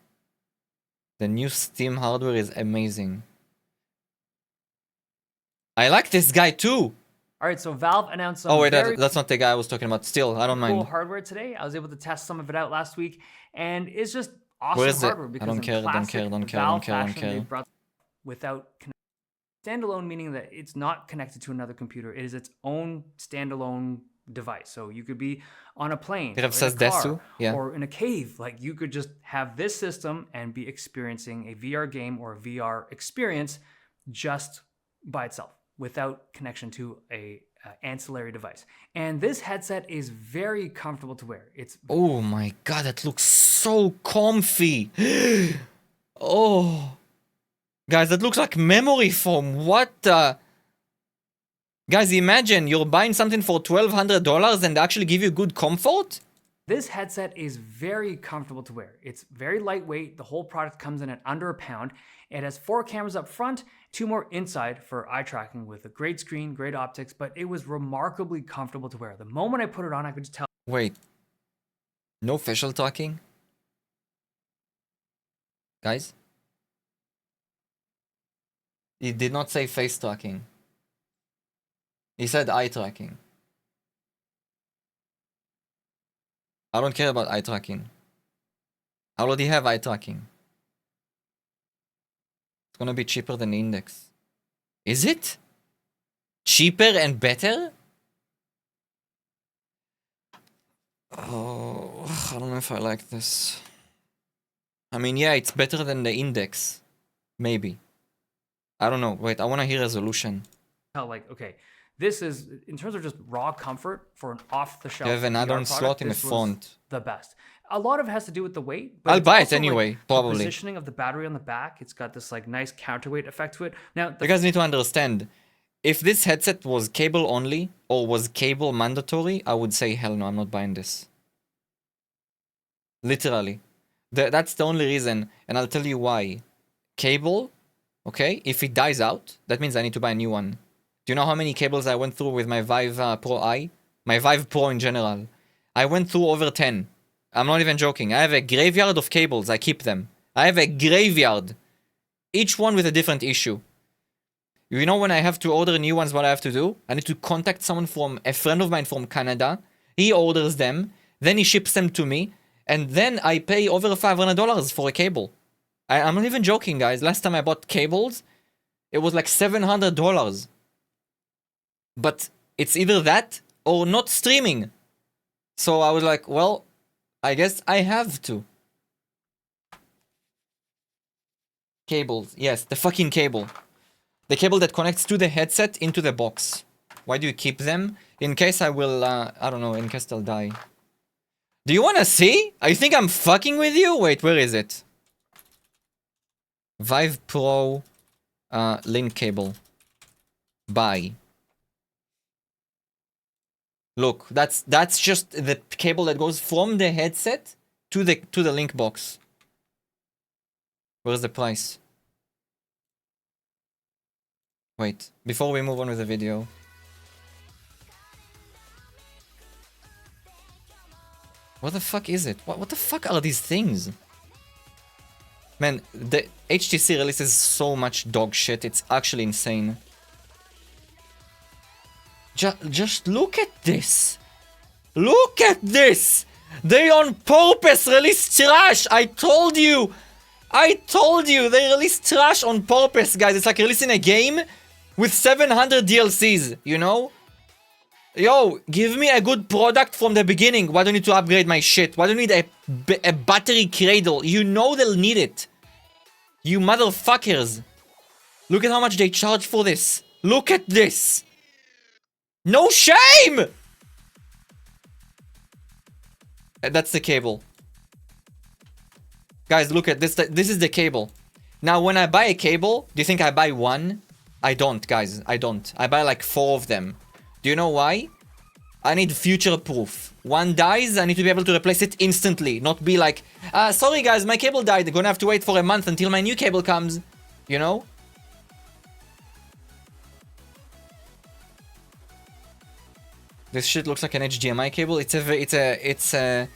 The new Steam hardware is amazing. I like this guy too. All right, so Valve announced some Oh wait, very that's not the guy I was talking about. Still, I don't cool mind. hardware today. I was able to test some of it out last week, and it's just awesome Where is it? hardware I because don't in care, don't classic care, don't care, Valve don't care, don't fashion, they care. brought without standalone, meaning that it's not connected to another computer. It is its own standalone device. So you could be on a plane, It or in says a car, Desu, yeah. or in a cave. Like you could just have this system and be experiencing a VR game or a VR experience just by itself, without connection to a ancillary device. And this headset is very comfortable to wear. It's Oh my god, that looks so comfy. Oh. Guys, that looks like memory foam. What the? Guys, imagine you're buying something for $1,200 and they actually give you good comfort? This headset is very comfortable to wear. It's very lightweight. The whole product comes in at under a pound. It has 4 cameras up front, 2 more inside for eye tracking with a great screen, great optics, but it was remarkably comfortable to wear. The moment I put it on, I could just tell. Wait. No facial talking? Guys? He did not say face tracking. He said eye tracking. I don't care about eye tracking. I already have eye tracking. It's gonna be cheaper than the index. Is it? Cheaper and better? Oh, I don't know if I like this. I mean, yeah, it's better than the index. Maybe. I don't know. Wait, I want to hear resolution. Like, okay, this is, in terms of just raw comfort for an off-the-shelf You have an VR add-on product, slot in the this was front. the best. A lot of it has to do with the weight. But I'll it's buy it also, anyway, like, probably. the positioning of the battery on the back. It's got this like nice counterweight effect to it. Now, You guys need to understand. If this headset was cable only or was cable mandatory, I would say hell no, I'm not buying this. Literally. That's the only reason, and I'll tell you why. Cable, okay, if it dies out, that means I need to buy a new one. Do you know how many cables I went through with my Vive Pro I? My Vive Pro in general. I went through over 10. I'm not even joking. I have a graveyard of cables. I keep them. I have a graveyard. Each one with a different issue. You know when I have to order new ones, what I have to do? I need to contact someone from, a friend of mine from Canada. He orders them. Then he ships them to me. And then I pay over $500 for a cable. I'm not even joking, guys. Last time I bought cables, it was like $700. But it's either that or not streaming. So I was like, well, I guess I have to. Cables. Yes, the fucking cable. The cable that connects to the headset into the box. Why do you keep them? In case I will, I don't know, in case they'll die. Do you want to see? I think I'm fucking with you? Wait, where is it? Vive Pro link cable. Buy. Look, that's just the cable that goes from the headset to the link box. Where's the price? Wait, before we move on with the video. What the fuck is it? What the fuck are these things? Man, the HTC releases so much dog shit, it's actually insane. Just look at this! Look at this! They on purpose release trash! I told you! They release trash on purpose, guys. It's like releasing a game with 700 DLCs, you know? Yo, give me a good product from the beginning. Why do I need to upgrade my shit? Why do I need a battery cradle? You know they'll need it. You motherfuckers. Look at how much they charge for this. Look at this. No shame! That's the cable. Guys, look at this. This is the cable. Now, when I buy a cable, do you think I buy one? I don't, guys. I don't. I buy like 4 of them. Do you know why? I need future proof. One dies, I need to be able to replace it instantly. Not be like, sorry guys, my cable died. I'm gonna have to wait for a month until my new cable comes. You know? This shit looks like an HDMI cable. It's a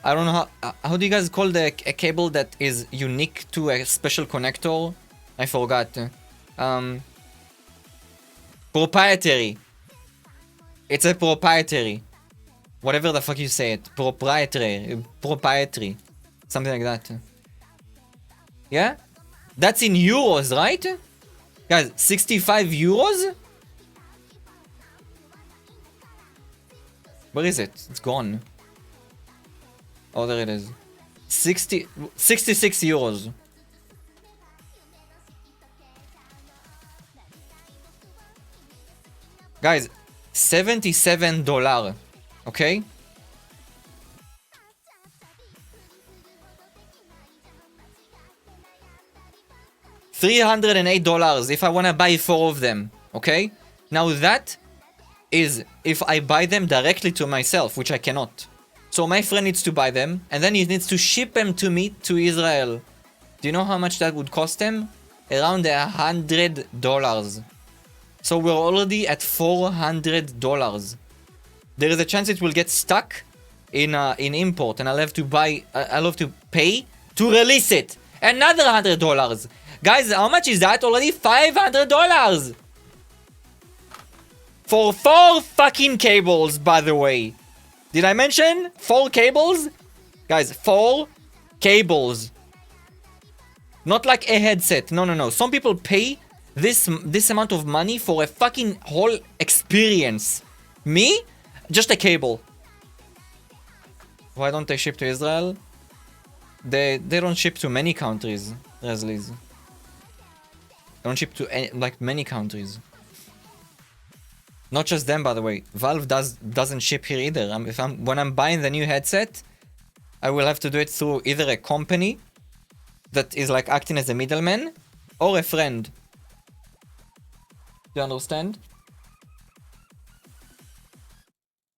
I don't know how do you guys call a cable that is unique to a special connector? I forgot. Proprietary. It's a proprietary. Whatever the fuck you say it. Proprietary. Something like that. Yeah? That's in euros, right? Guys, 65 euros? Where is it? It's gone. Oh, there it is. 66 euros. Guys, $77. Okay? $308 if I want to buy 4 of them. Okay? Now that is if I buy them directly to myself, which I cannot. So my friend needs to buy them, and then he needs to ship them to me to Israel. Do you know how much that would cost him? Around $100. So we're already at $400. There is a chance it will get stuck in import, and I'll have to pay to release it. Another $100. Guys, how much is that already? $500. For 4 fucking cables, by the way. Did I mention 4 cables? Guys, 4 cables. Not like a headset. No. Some people pay this amount of money for a fucking whole experience? Me? Just a cable. Why don't they ship to Israel? They don't ship to many countries, Resleys. They don't ship to like many countries. Not just them, by the way. Valve doesn't ship here either. When I'm buying the new headset, I will have to do it through either a company that is like acting as a middleman or a friend. Do you understand?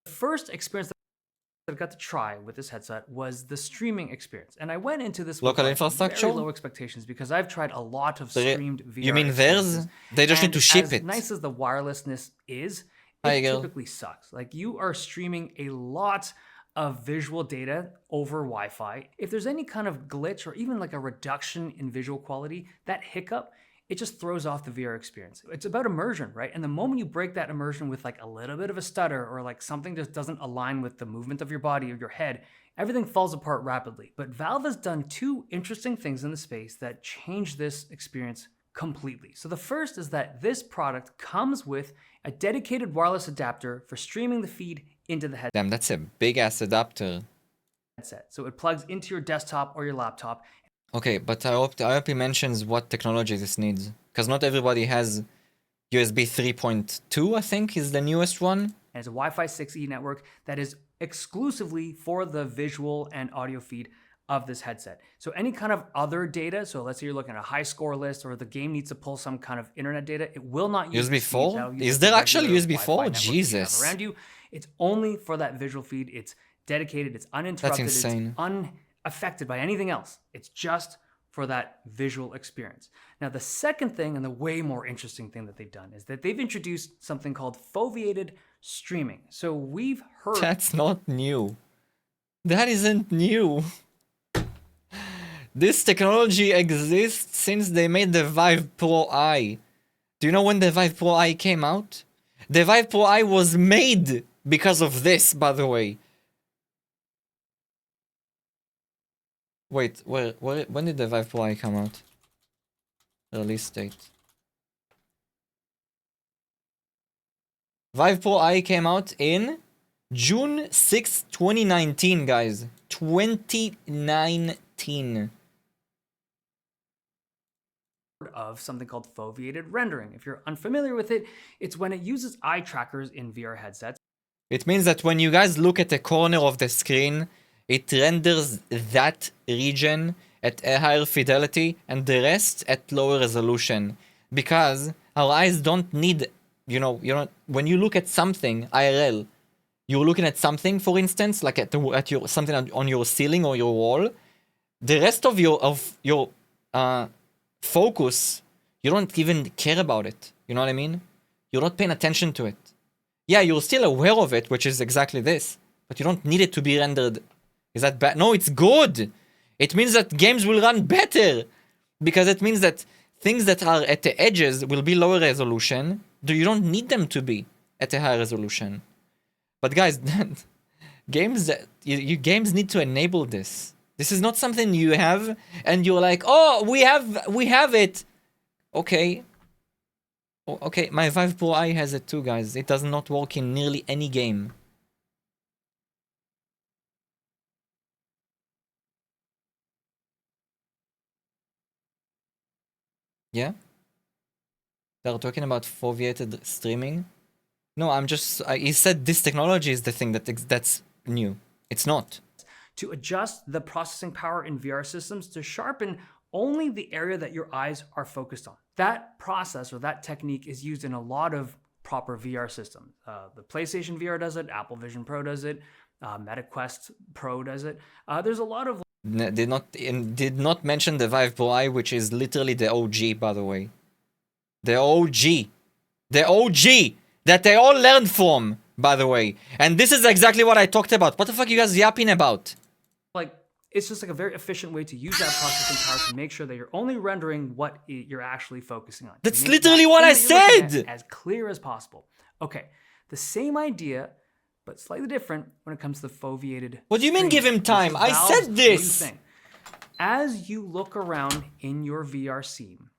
The first experience that I got to try with this headset was the streaming experience. And I went into this with Local infrastructure? very low expectations because I've tried a lot of streamed VR You mean experiences. theirs? They just need to ship as it. Nice as the wirelessness is, Hi, it girl. typically sucks. Like you are streaming a lot of visual data over Wi-Fi. If there's any kind of glitch or even like a reduction in visual quality, that hiccup, it just throws off the VR experience. It's about immersion, right? And the moment you break that immersion with like a little bit of a stutter or like something just doesn't align with the movement of your body or your head, everything falls apart rapidly. But Valve has done two interesting things in the space that change this experience completely. So the first is that this product comes with a dedicated wireless adapter for streaming the feed into the headset. Damn, that's a big ass adapter. So it plugs into your desktop or your laptop. Okay, but I hope he mentions what technology this needs. Because not everybody has USB 3.2, I think, is the newest one. And it's a Wi-Fi 6E network that is exclusively for the visual and audio feed of this headset. So any kind of other data, so let's say you're looking at a high score list or the game needs to pull some kind of internet data, it will not use USB 4? That'll use Is the there actually regular USB 4? Wi-Fi network that you have Jesus. around you. It's only for that visual feed. It's dedicated, it's uninterrupted, That's insane. it's unaffected by anything else. It's just for that visual experience. Now, the second thing and the way more interesting thing that they've done is that they've introduced something called foveated streaming. So we've heard... That's not new. That isn't new. This technology exists since they made the Vive Pro I. Do you know when the Vive Pro I came out? The Vive Pro I was made because of this, by the way. Wait, when did the Vive Pro I come out? Release date. Vive Pro I came out in June 6, 2019, guys. 2019. Of something called foveated rendering. If you're unfamiliar with it, it's when it uses eye trackers in VR headsets. It means that when you guys look at the corner of the screen, it renders that region at a higher fidelity and the rest at lower resolution. Because our eyes don't need, when you look at something IRL, you're looking at something, for instance, like at your something on your ceiling or your wall. The rest of your focus, you don't even care about it. You know what I mean? You're not paying attention to it. Yeah, you're still aware of it, which is exactly this, but you don't need it to be rendered. Is that bad? No, it's good. It means that games will run better because it means that things that are at the edges will be lower resolution. You don't need them to be at a high resolution. But guys, games need to enable this. This is not something you have and you're like, oh, we have it. Okay. Okay, my Vive Pro I has it too, guys. It does not work in nearly any game. Yeah? They're talking about foveated streaming? No, he said this technology is the thing that's new. It's not. To adjust the processing power in VR systems to sharpen only the area that your eyes are focused on. That process or that technique is used in a lot of proper VR systems. The PlayStation VR does it, Apple Vision Pro does it, Meta Quest Pro does it. There's a lot of... Did not mention the Vive Pro I, which is literally the OG, by the way. The OG. The OG that they all learned from, by the way. And this is exactly what I talked about. What the fuck are you guys yapping about? It's just like a very efficient way to use that processing power to make sure that you're only rendering what you're actually focusing on. That's literally what I said! As clear as possible. Okay, the same idea, but slightly different when it comes to the foveated... What do you mean give him time? I said this! As you look around in your VR scene,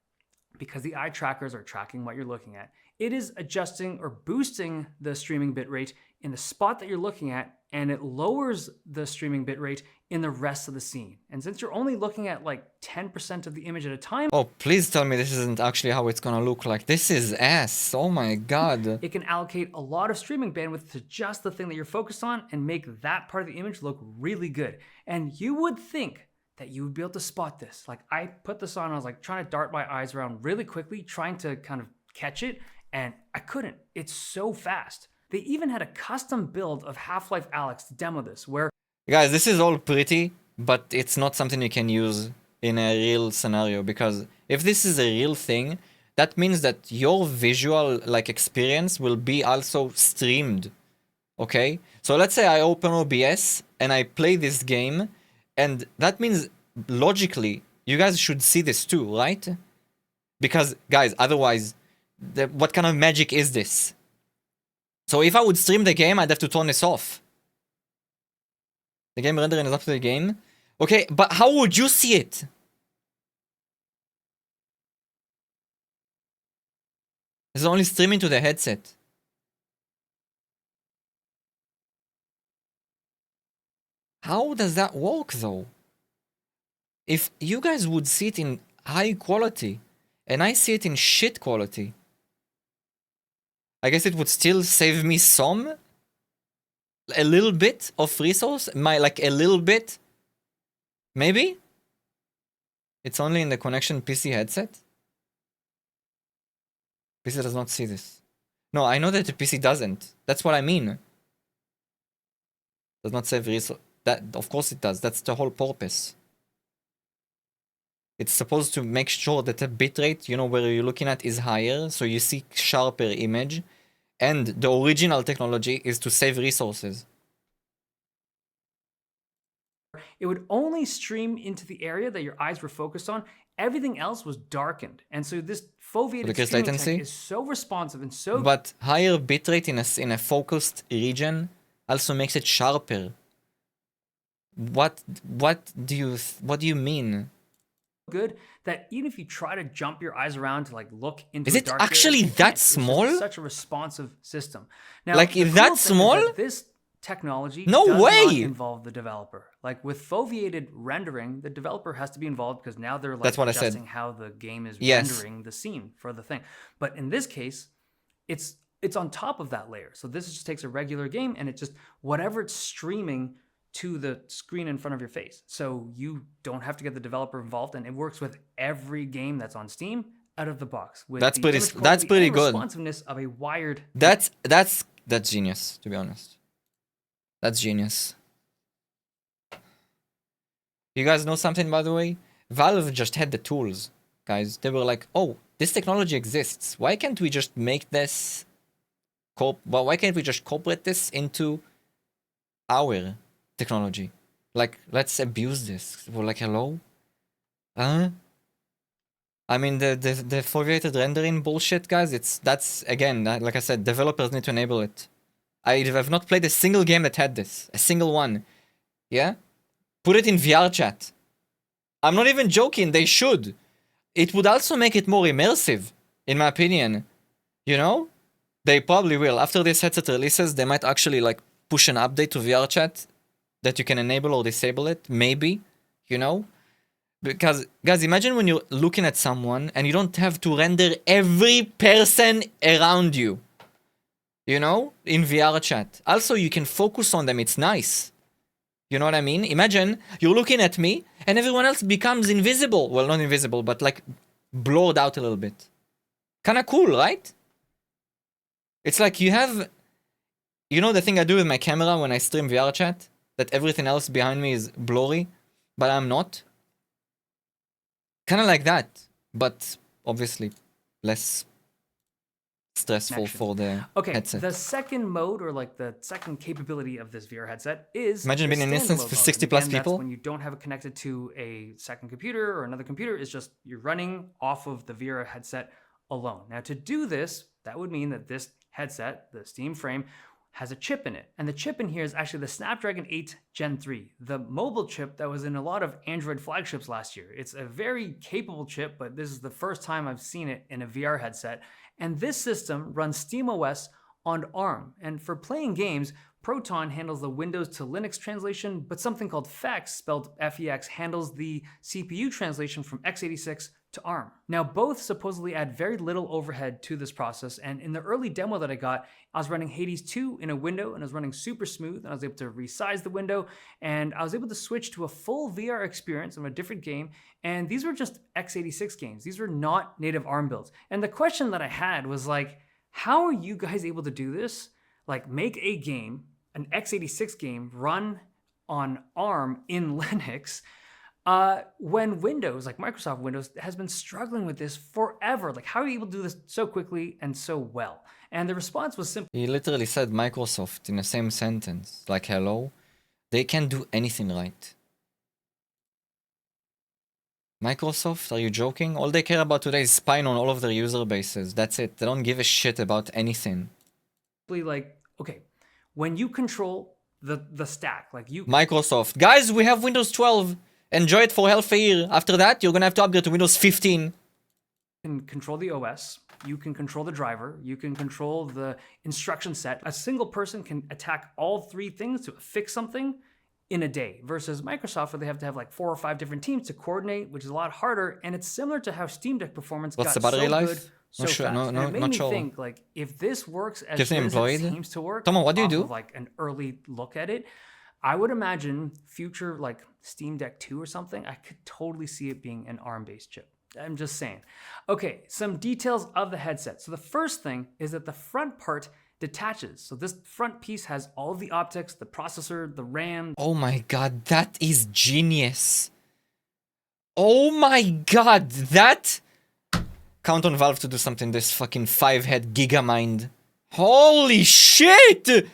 because the eye trackers are tracking what you're looking at, it is adjusting or boosting the streaming bitrate in the spot that you're looking at, and it lowers the streaming bitrate in the rest of the scene. And since you're only looking at like 10% of the image at a time, Oh, please tell me this isn't actually how it's gonna look like. This is ass. Oh my god. it can allocate a lot of streaming bandwidth to just the thing that you're focused on and make that part of the image look really good. And you would think that you would be able to spot this. Like, I put this on, I was like trying to dart my eyes around really quickly, trying to kind of catch it, and I couldn't. It's so fast. They even had a custom build of Half-Life Alyx to demo this, where Guys, this is all pretty, but it's not something you can use in a real scenario, because if this is a real thing, that means that your visual like experience will be also streamed. Okay? So let's say I open OBS and I play this game, and that means logically you guys should see this too, right? Because guys, otherwise what kind of magic is this? So if I would stream the game, I'd have to turn this off. The game rendering is up to the game. Okay, but how would you see it? It's only streaming to the headset. How does that work though? If you guys would see it in high quality, and I see it in shit quality, I guess it would still save me a little bit of resource, like a little bit, maybe? It's only in the connection PC headset? PC does not see this. No, I know that the PC doesn't. That's what I mean. Does not save resource. That, of course it does. That's the whole purpose. It's supposed to make sure that the bitrate, you know, where you're looking at is higher, so you see sharper image. And the original technology is to save resources. it would only stream into the area that your eyes were focused on. Everything else was darkened. And so this foveated Decreased streaming latency? tech is so responsive and so But higher bitrate in a focused region also makes it sharper. What do you mean? good that even if you try to jump your eyes around to like look into Is a it dark area, actually you that can't. It's just small? such a responsive system. Now, Like, the is cool that thing is small? this technology No does way! not involve the developer. Like with foveated rendering, the developer has to be involved because now they're like That's what I said. adjusting how the game is Yes. rendering the scene for the thing. But in this case, it's on top of that layer. So this just takes a regular game and it just whatever it's streaming to the screen in front of your face. So you don't have to get the developer involved, and it works with every game that's on Steam out of the box. With That's the pretty- image that's quality pretty and good. responsiveness of a wired. That's genius, to be honest. That's genius. You guys know something, by the way? Valve just had the tools, guys. They were like, oh, this technology exists. Why can't we just make this... why can't we just incorporate this into our technology? Like, let's abuse this. We're like, hello? Huh? I mean, the foveated rendering bullshit, guys, that's again, like I said, developers need to enable it. I have not played a single game that had this. A single one. Yeah? Put it in VR chat. I'm not even joking, they should. It would also make it more immersive, in my opinion. You know? They probably will. After this headset releases, they might actually like push an update to VR chat that you can enable or disable it. Maybe. You know? Because, guys, imagine when you're looking at someone and you don't have to render every person around you. You know? In VR chat. Also, you can focus on them. It's nice. You know what I mean? Imagine you're looking at me and everyone else becomes invisible. Well, not invisible, but like blurred out a little bit. Kinda cool, right? It's like you have... You know the thing I do with my camera when I stream VR chat? That everything else behind me is blurry, but I'm not? Kinda like that, but obviously less stressful Connection. for the headset. The second mode, or like the second capability of this VR headset is Imagine the being in an instance standalone for mode. 60 And plus again, that's people. when you don't have it connected to a second computer or another computer. It's just you're running off of the VR headset alone. Now to do this, that would mean that this headset, the Steam frame, has a chip in it. And the chip in here is actually the Snapdragon 8 Gen 3, the mobile chip that was in a lot of Android flagships last year. It's a very capable chip, but this is the first time I've seen it in a VR headset. And this system runs SteamOS on ARM. And for playing games, Proton handles the Windows to Linux translation, but something called FEX, spelled F-E-X, handles the CPU translation from x86 to ARM. Now, both supposedly add very little overhead to this process, and in the early demo that I got, I was running Hades 2 in a window, and I was running super smooth, and I was able to resize the window, and I was able to switch to a full VR experience of a different game, and these were just x86 games. These were not native ARM builds. And the question that I had was like, how are you guys able to do this? Like, make a game, an x86 game, run on ARM in Linux, when Windows, like Microsoft Windows, has been struggling with this forever. Like, how are you able to do this so quickly and so well? And the response was simple. He literally said Microsoft in the same sentence. Like, hello? They can't do anything right. Microsoft, are you joking? All they care about today is spying on all of their user bases. That's it. They don't give a shit about anything. Like, okay, when you control the stack, like you... Microsoft. Guys, we have Windows 12. Enjoy it for half a year. After that, you're gonna have to upgrade to Windows 15. You can control the OS, you can control the driver, you can control the instruction set. A single person can attack all three things to fix something in a day, versus Microsoft, where they have to have like 4 or 5 different teams to coordinate, which is a lot harder. And it's similar to how Steam Deck performance What's got the battery so life? good so Not sure. fast. No, And it made not me sure. think, like, if this works as Just good as employed? it seems to work, Come on, what do you off do? of, like, an early look at it, I would imagine future, like, Steam Deck 2 or something, I could totally see it being an ARM-based chip. I'm just saying. Okay, some details of the headset. So the first thing is that the front part detaches. So this front piece has all of the optics, the processor, the RAM. Oh my god, that is genius. Oh my god, that... Count on Valve to do something this fucking 5-head gigamind. Holy shit!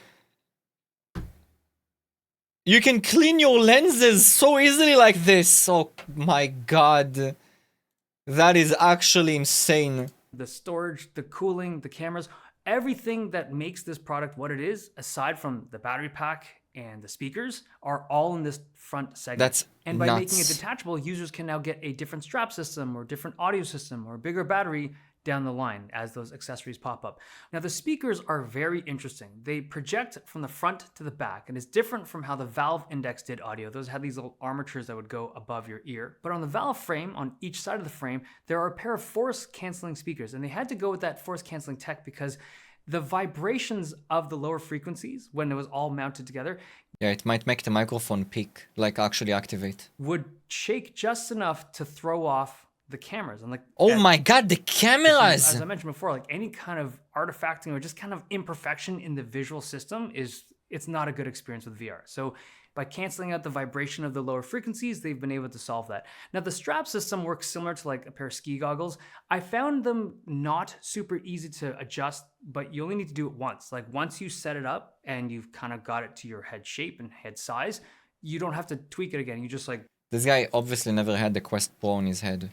You can clean your lenses so easily like this. Oh my god. That is actually insane. The storage, the cooling, the cameras, everything that makes this product what it is, aside from the battery pack and the speakers, are all in this front segment. That's and by making it nuts. detachable, users can now get a different strap system or different audio system or bigger battery down the line as those accessories pop up. Now, the speakers are very interesting. They project from the front to the back, and it's different from how the Valve Index did audio. Those had these little armatures that would go above your ear. But on the Valve frame, on each side of the frame, there are a pair of force-canceling speakers, and they had to go with that force-canceling tech because the vibrations of the lower frequencies, when it was all mounted together, Yeah, it might make the microphone peak, like actually activate. would shake just enough to throw off the cameras. And like, Oh my god, the cameras! as I mentioned before, like any kind of artifacting or just kind of imperfection in the visual system it's not a good experience with VR. So by canceling out the vibration of the lower frequencies, they've been able to solve that. Now, the strap system works similar to like a pair of ski goggles. I found them not super easy to adjust, but you only need to do it once. Like once you set it up and you've kind of got it to your head shape and head size, you don't have to tweak it again. You just like... This guy obviously never had the Quest Pro on his head.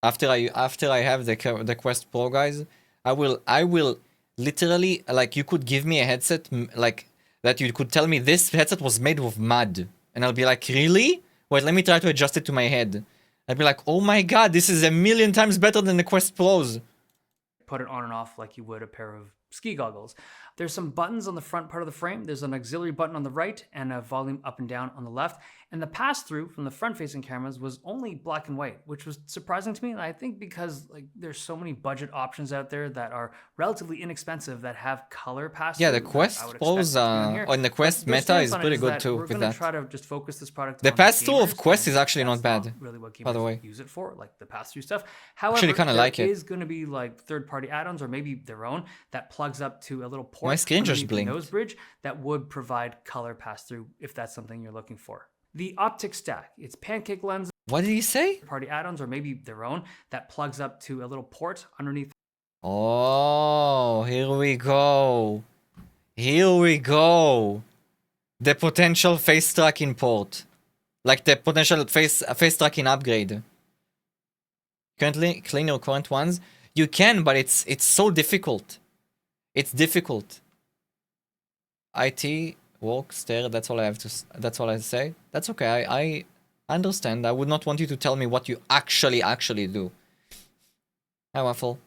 After I have the Quest Pro, guys, I will literally, like, you could give me a headset like that, you could tell me this headset was made with mud, and I'll be like, really? Wait, let me try to adjust it to my head. I'd be like, oh my god, this is 1,000,000 times better than the Quest Pros. Put it on and off like you would a pair of ski goggles. There's some buttons on the front part of the frame. There's an auxiliary button on the right and a volume up and down on the left. And the pass-through from the front-facing cameras was only black and white, which was surprising to me. And I think because like there's so many budget options out there that are relatively inexpensive that have color pass-through. Yeah, the Quest Pros on the Quest Meta is pretty good too with that. Try to just focus this product. The on pass-through of gamers, Quest and is actually that's not bad, really what gamers by the way. use it for, like the pass-through stuff. However, Actually kinda like it. is going to be like third-party add-ons or maybe their own that plugs up to a little port My screen just underneath the blinked. nose bridge that would provide color pass-through if that's something you're looking for. The optic stack, it's pancake lens, What did he say? party add-ons or maybe their own that plugs up to a little port underneath. Oh, here we go. Here we go. The potential face tracking port. Like the potential face tracking upgrade. Currently, clean your current ones. You can, but it's so difficult. It's difficult. IT, walk, stare, that's all I have to, that's all I say. That's okay, I understand. I would not want you to tell me what you actually do. Hi, Waffle.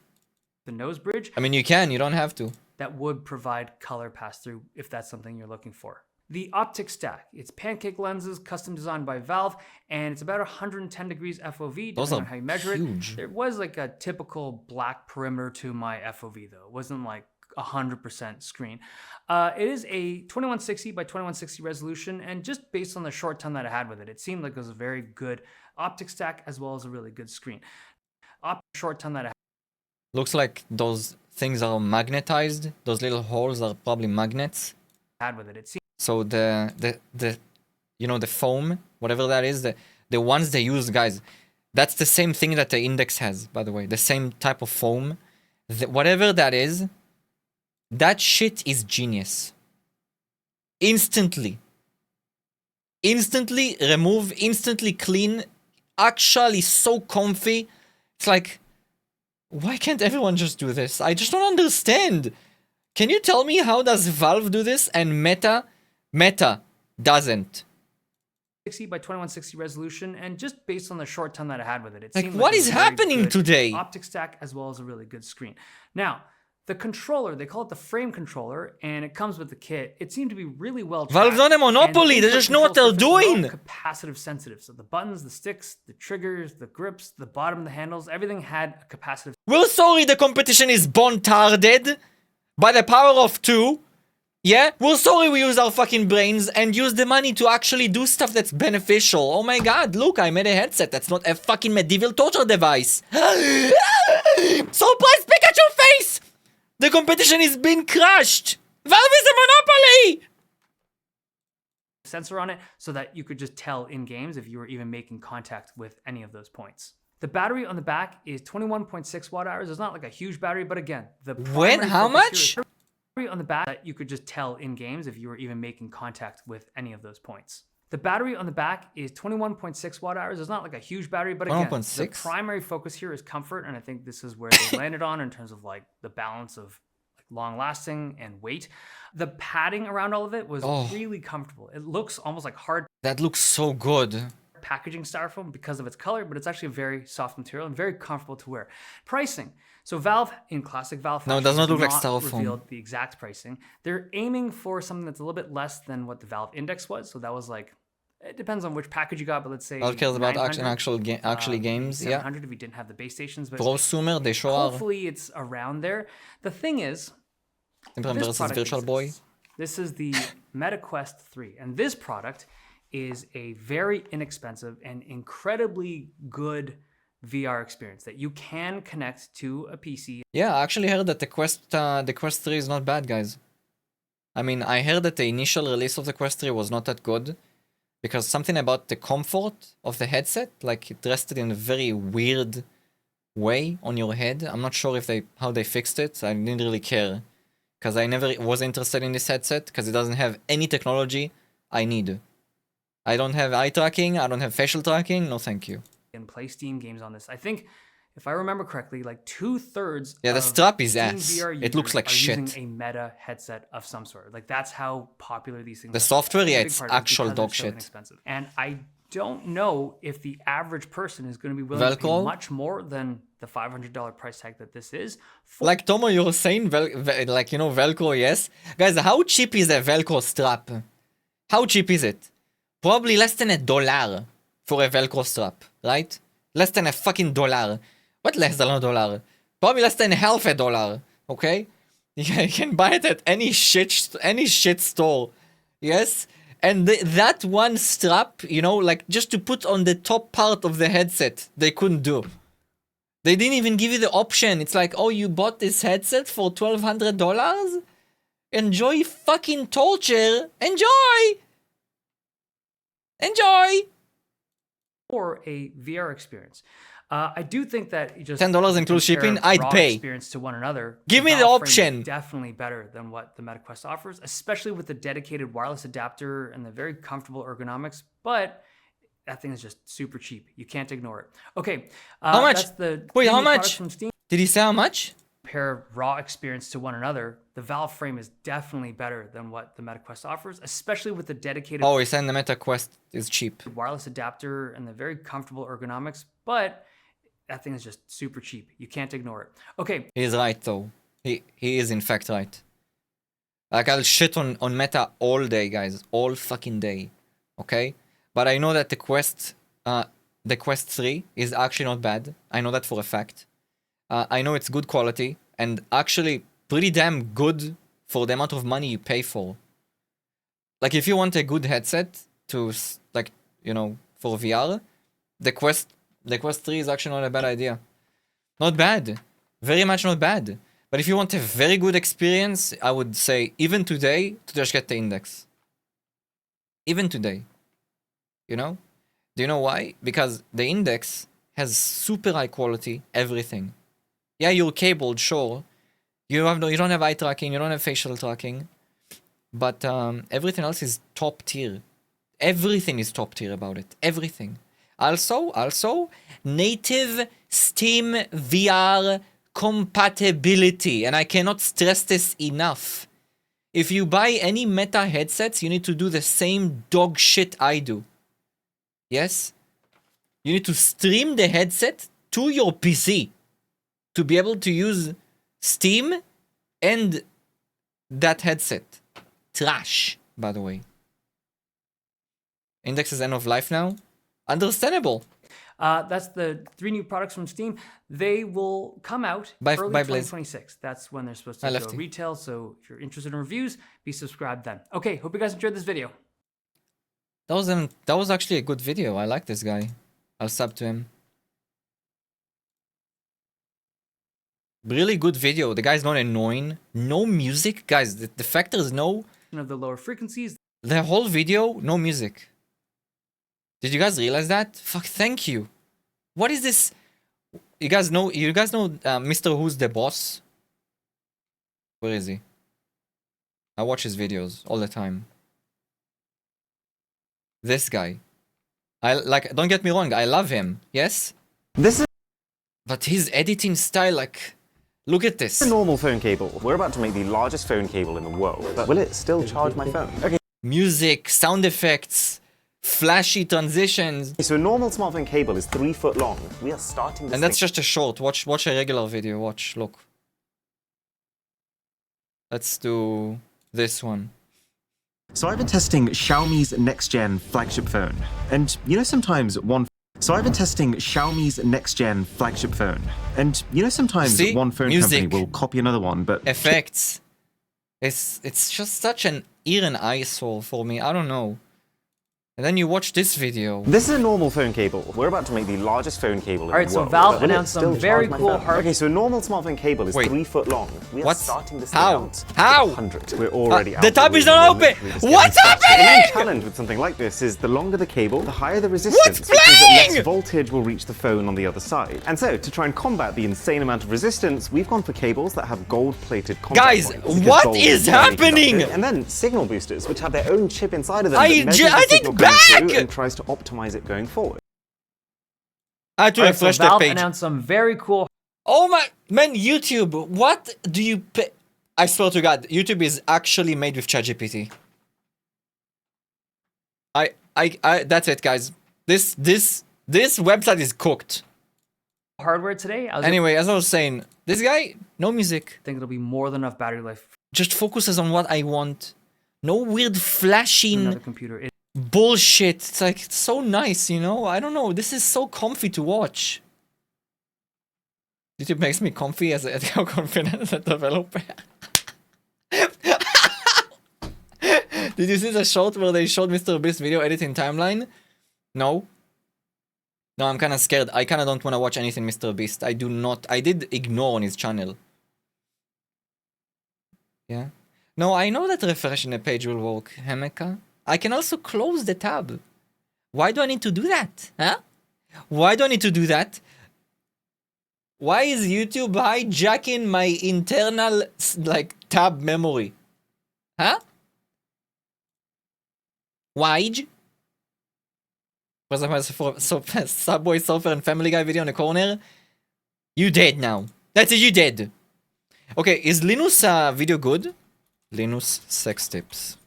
The nose bridge. I mean, you can, you don't have to. That would provide color pass-through if that's something you're looking for. The optic stack, it's pancake lenses, custom designed by Valve, and it's about 110 degrees FOV, depending on how you measure huge. it. There was like a typical black perimeter to my FOV though. It wasn't like 100% screen. It is a 2160 by 2160 resolution, and just based on the short time that I had with it, it seemed like it was a very good optic stack as well as a really good screen. Short time that I Looks like those things are magnetized. Those little holes are probably magnets. had with it, it seemed So the you know, the foam, whatever that is, the ones they use, guys, that's the same thing that the Index has, by the way. The same type of foam. Whatever that is, that shit is genius. Instantly remove, instantly clean, actually so comfy. It's like, why can't everyone just do this? I just don't understand. Can you tell me how does Valve do this and Meta doesn't? 60 by 2160 resolution, and just based on the short time that I had with it, it Like, seemed what like is it was a very happening good today? Optic stack as well as a really good screen. Now, the controller, they call it the frame controller, and it comes with the kit. It seemed to be really well tracked. Valve's not a monopoly. And the They just input know what they're control surface doing. was all capacitive sensitive. So the buttons, the sticks, the triggers, the grips, the bottom of the handles, everything had a capacitive. We're sorry the competition is bontarded by the power of 2. Yeah? We're sorry we use our fucking brains and use the money to actually do stuff that's beneficial. Oh my god, look, I made a headset. That's not a fucking medieval torture device. Surprise Pikachu face! The competition is being crushed. Valve is a monopoly! Sensor on it so that you could just tell in games if you were even making contact with any of those points. The battery on the back is 21.6 watt hours. It's not like a huge battery, but again, the primary How focus much? here is battery on the back that you could just tell in games if you were even making contact with any of those points. The battery on the back is 21.6 watt hours. It's not like a huge battery, but again, the 21.6? primary focus here is comfort, and I think this is where they landed on in terms of like the balance of like long lasting and weight. The padding around all of it was really comfortable. It looks almost like hard That looks so good. packaging styrofoam because of its color, but it's actually a very soft material and very comfortable to wear. Pricing. So Valve, in classic Valve fashion, No, it does not look like has styrofoam. revealed the exact pricing. They're aiming for something that's a little bit less than what the Valve Index was. So that was like, it depends on which package you got, but let's say Valve cares about 900, actually games, yeah. 700 if you didn't have the base stations, but Prosumer, they sure are. hopefully it's around there. The thing is, Simply this versus product Virtual Boy. exists. This is the Meta Quest 3, and this product is a very inexpensive and incredibly good VR experience that you can connect to a PC. Yeah, I actually heard that the Quest 3 is not bad, guys. I mean, I heard that the initial release of the Quest 3 was not that good because something about the comfort of the headset, like it rested in a very weird way on your head. I'm not sure if how they fixed it. I didn't really care because I never was interested in this headset because it doesn't have any technology I need. I don't have eye tracking. I don't have facial tracking. No, thank you. And play Steam games on this. I think, if I remember correctly, like 2/3 Yeah, the of strap is Steam ass. VR It looks users like are shit. using a Meta headset of some sort. Like that's how popular these things The are. software, yeah, A big it's part of it actual because dog they're so shit. inexpensive. And I don't know if the average person is going to be willing to Velcro? pay much more than the $500 price tag that this is. Like Tomo, you were saying, like, you know, Velcro, yes? Guys, how cheap is a Velcro strap? How cheap is it? Probably less than $1 for a Velcro strap, right? Less than a fucking dollar. What less than $1? Probably less than half a dollar, okay? You can buy it at any shit store, yes? And that one strap, you know, like just to put on the top part of the headset, they couldn't do. They didn't even give you the option. It's like, oh, you bought this headset for $1,200? Enjoy fucking torture. Enjoy! Enjoy! Or a VR experience. I do think that you just $10 includes shipping? I'd raw pay. experience to one another. Give me the Valve Frame is option. Definitely better than what the Meta Quest offers, especially with the dedicated wireless adapter and the very comfortable ergonomics. But that thing is just super cheap. You can't ignore it. Okay. How much? That's the Wait, how new product much? From Steam. Did he say how much? compare raw experience to one another, the Valve frame is definitely better than what the Meta Quest offers, especially with the dedicated Oh, he's saying the Meta Quest is cheap. wireless adapter and the very comfortable ergonomics, but that thing is just super cheap. You can't ignore it. Okay. He's right though. He is in fact right. Like I'll shit on Meta all day, guys. All fucking day. Okay? But I know that the Quest 3 is actually not bad. I know that for a fact. I know it's good quality and actually pretty damn good for the amount of money you pay for. Like if you want a good headset to like, you know, for VR, the Quest 3 is actually not a bad idea. Not bad. Very much not bad. But if you want a very good experience, I would say even today to just get the Index. Even today. You know? Do you know why? Because the Index has super high quality everything. Yeah, you're cabled, sure. You don't have eye tracking, you don't have facial tracking. But everything else is top tier. Everything is top tier about it. Everything. Also, native Steam VR compatibility. And I cannot stress this enough. If you buy any Meta headsets, you need to do the same dog shit I do. Yes? You need to stream the headset to your PC to be able to use Steam and that headset. Trash, by the way. Index is end of life now. Understandable. That's the 3 new products from Steam. They will come out early 2026. That's when they're supposed to go retail. So if you're interested in reviews, be subscribed then. Okay, hope you guys enjoyed this video. That was actually a good video. I like this guy. I'll sub to him. Really good video. The guy's not annoying. No music. Guys, the fact there's no... Of the lower frequencies. The whole video, no music. Did you guys realize that? Fuck, thank you. What is this? You guys know Mr. Who's the Boss? Where is he? I watch his videos all the time. This guy. Don't get me wrong, I love him. Yes? But his editing style, like, look at this. A normal phone cable. We're about to make the largest phone cable in the world, but will it still charge my phone? Okay. Music, sound effects, flashy transitions. So a normal smartphone cable is 3 foot long. We are starting this. And that's just a short. Watch a regular video. Watch, look. Let's do this one. So I've been testing Xiaomi's next-gen flagship phone. And you know sometimes one phone company will copy another one, but effects. It's just such an ear and eyesore for me. I don't know. And then you watch this video. This is a normal phone cable. We're about to make the largest phone cable in the world. Alright, so Valve announced some very cool hardware. Okay, so a normal smartphone cable is 3 foot long. We are starting this How? How? 100. We're already out. The tab is not open! What's happening? The main challenge with something like this is the longer the cable, the higher the resistance. What's which means that playing? less voltage will reach the phone on the other side. And so, to try and combat the insane amount of resistance, we've gone for cables that have gold-plated contact Guys, points, what is happening? And then signal boosters, which have their own chip inside of them. I did back! And tries to optimize it going forward. I had to refresh so the Valve page. announced some very cool. Oh my man, YouTube, what do you pay? I swear to God, YouTube is actually made with ChatGPT. That's it, guys. This website is cooked. Hardware today. Anyway, as I was saying, this guy, no music. I think it'll be more than enough battery life. Just focuses on what I want. No weird flashing Another computer. bullshit. It's like, it's so nice, you know? I don't know. This is so comfy to watch. YouTube makes me comfy as how confident as a developer. Did you see the short where they showed Mr. Beast video editing timeline? No. No, I'm kind of scared. I kind of don't want to watch anything Mr. Beast. I do not. I did ignore on his channel. Yeah. No, I know that refreshing the page will work, Hemeka. I can also close the tab. Why do I need to do that? Huh? Why do I need to do that? Why is YouTube hijacking my internal, like, tab memory? Huh? Why? Was that Subway Surfer and Family Guy video in the corner? You dead now. That's it, you dead. Okay, is Linus video good? Linus sex tips.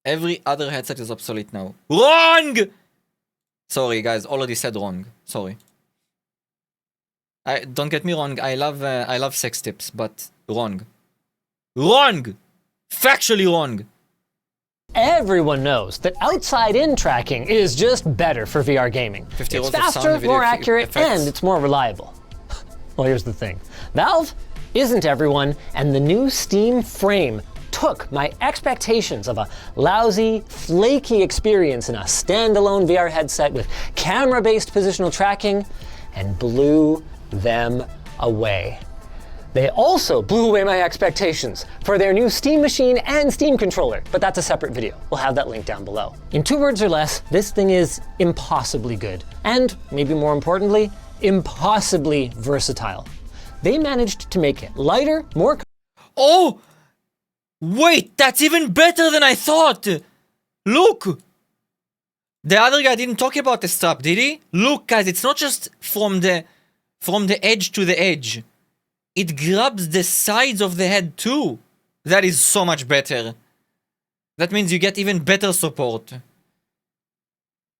Every other headset is obsolete now. Wrong! Sorry, guys. Already said wrong. Sorry. Don't get me wrong. I love sex tips, but wrong. Wrong! Factually wrong. Everyone knows that outside-in tracking is just better for VR gaming. 50 It's rolls of sound faster, and video more accurate, effects. and it's more reliable. Well, here's the thing. Valve isn't everyone, and the new Steam Frame took my expectations of a lousy, flaky experience in a standalone VR headset with camera-based positional tracking and blew them away. They also blew away my expectations for their new Steam Machine and Steam controller, but that's a separate video. We'll have that link down below. In 2 words or less, this thing is impossibly good. And, maybe more importantly, impossibly versatile. They managed to make it lighter, more... Oh! Wait, that's even better than I thought! Look! The other guy didn't talk about the strap, did he? Look, guys, it's not just from the edge to the edge. It grabs the sides of the head too. That is so much better. That means you get even better support.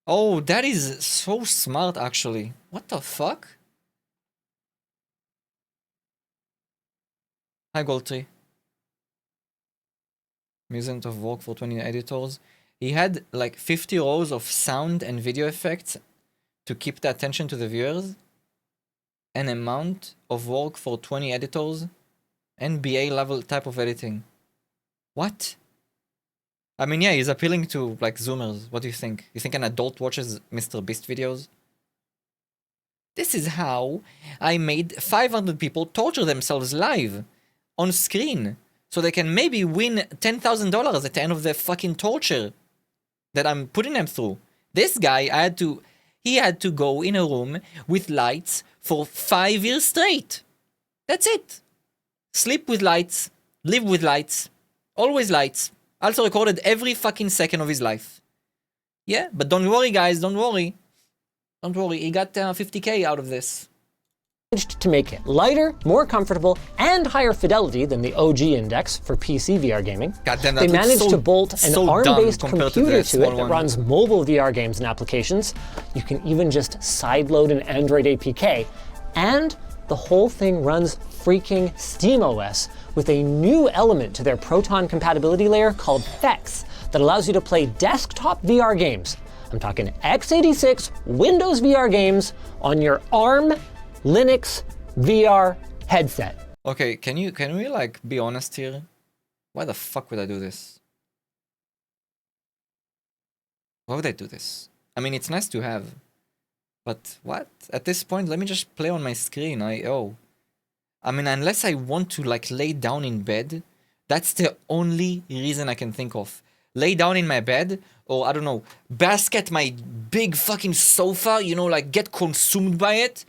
Oh, that is so smart actually. What the fuck? Hi Goldtree. Musement of work for 20 editors. He had like 50 rows of sound and video effects to keep the attention to the viewers. An amount of work for 20 editors. NBA level type of editing. What? I mean, yeah, he's appealing to like Zoomers. What do you think? You think an adult watches Mr. Beast videos? This is how I made 500 people torture themselves live on screen so they can maybe win $10,000 at the end of the fucking torture that I'm putting them through. This guy, he had to go in a room with lights for 5 years straight. That's it. Sleep with lights, live with lights, always lights. Also recorded every fucking second of his life. Yeah, but don't worry guys, don't worry. Don't worry, he got 50k out of this. To make it lighter, more comfortable, and higher fidelity than the OG Index for PC VR gaming. Goddamn, they managed to bolt an ARM-based computer to it that one. runs mobile VR games and applications. You can even just sideload an Android APK, and the whole thing runs freaking SteamOS with a new element to their Proton compatibility layer called FEX that allows you to play desktop VR games. I'm talking x86 Windows VR games on your ARM Linux VR headset. Okay, can we like be honest here? Why the fuck would I do this? Why would I do this? I mean, it's nice to have, but what? At this point, let me just play on my screen. I mean, unless I want to like lay down in bed, that's the only reason I can think of. Lay down in my bed, or I don't know, basket my big fucking sofa, you know, like get consumed by it.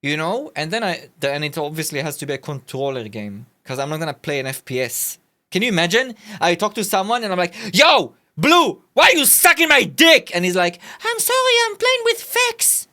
You know, and then it obviously has to be a controller game because I'm not gonna play an FPS. Can you imagine? I talk to someone and I'm like, "Yo, Blue, why are you sucking my dick?" And he's like, "I'm sorry, I'm playing with FEX."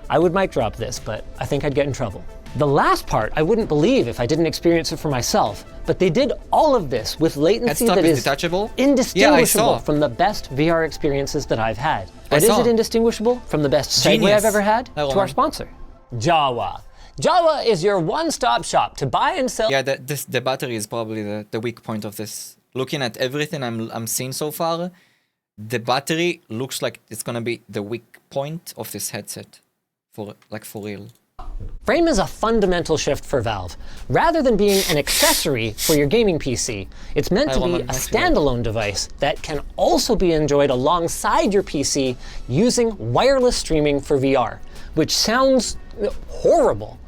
I would mic drop this, but I think I'd get in trouble. The last part I wouldn't believe if I didn't experience it for myself, but they did all of this with latency that is detachable? indistinguishable Yeah, from the best VR experiences that I've had. But is it indistinguishable from the best segue I've ever had? To our sponsor, Jawa. Jawa is your one-stop shop to buy and sell. Yeah, the battery is probably the weak point of this. Looking at everything I'm seeing so far, the battery looks like it's gonna be the weak point of this headset, for real. Frame is a fundamental shift for Valve. Rather than being an accessory for your gaming PC, it's meant to be a standalone device that can also be enjoyed alongside your PC using wireless streaming for VR, which sounds horrible.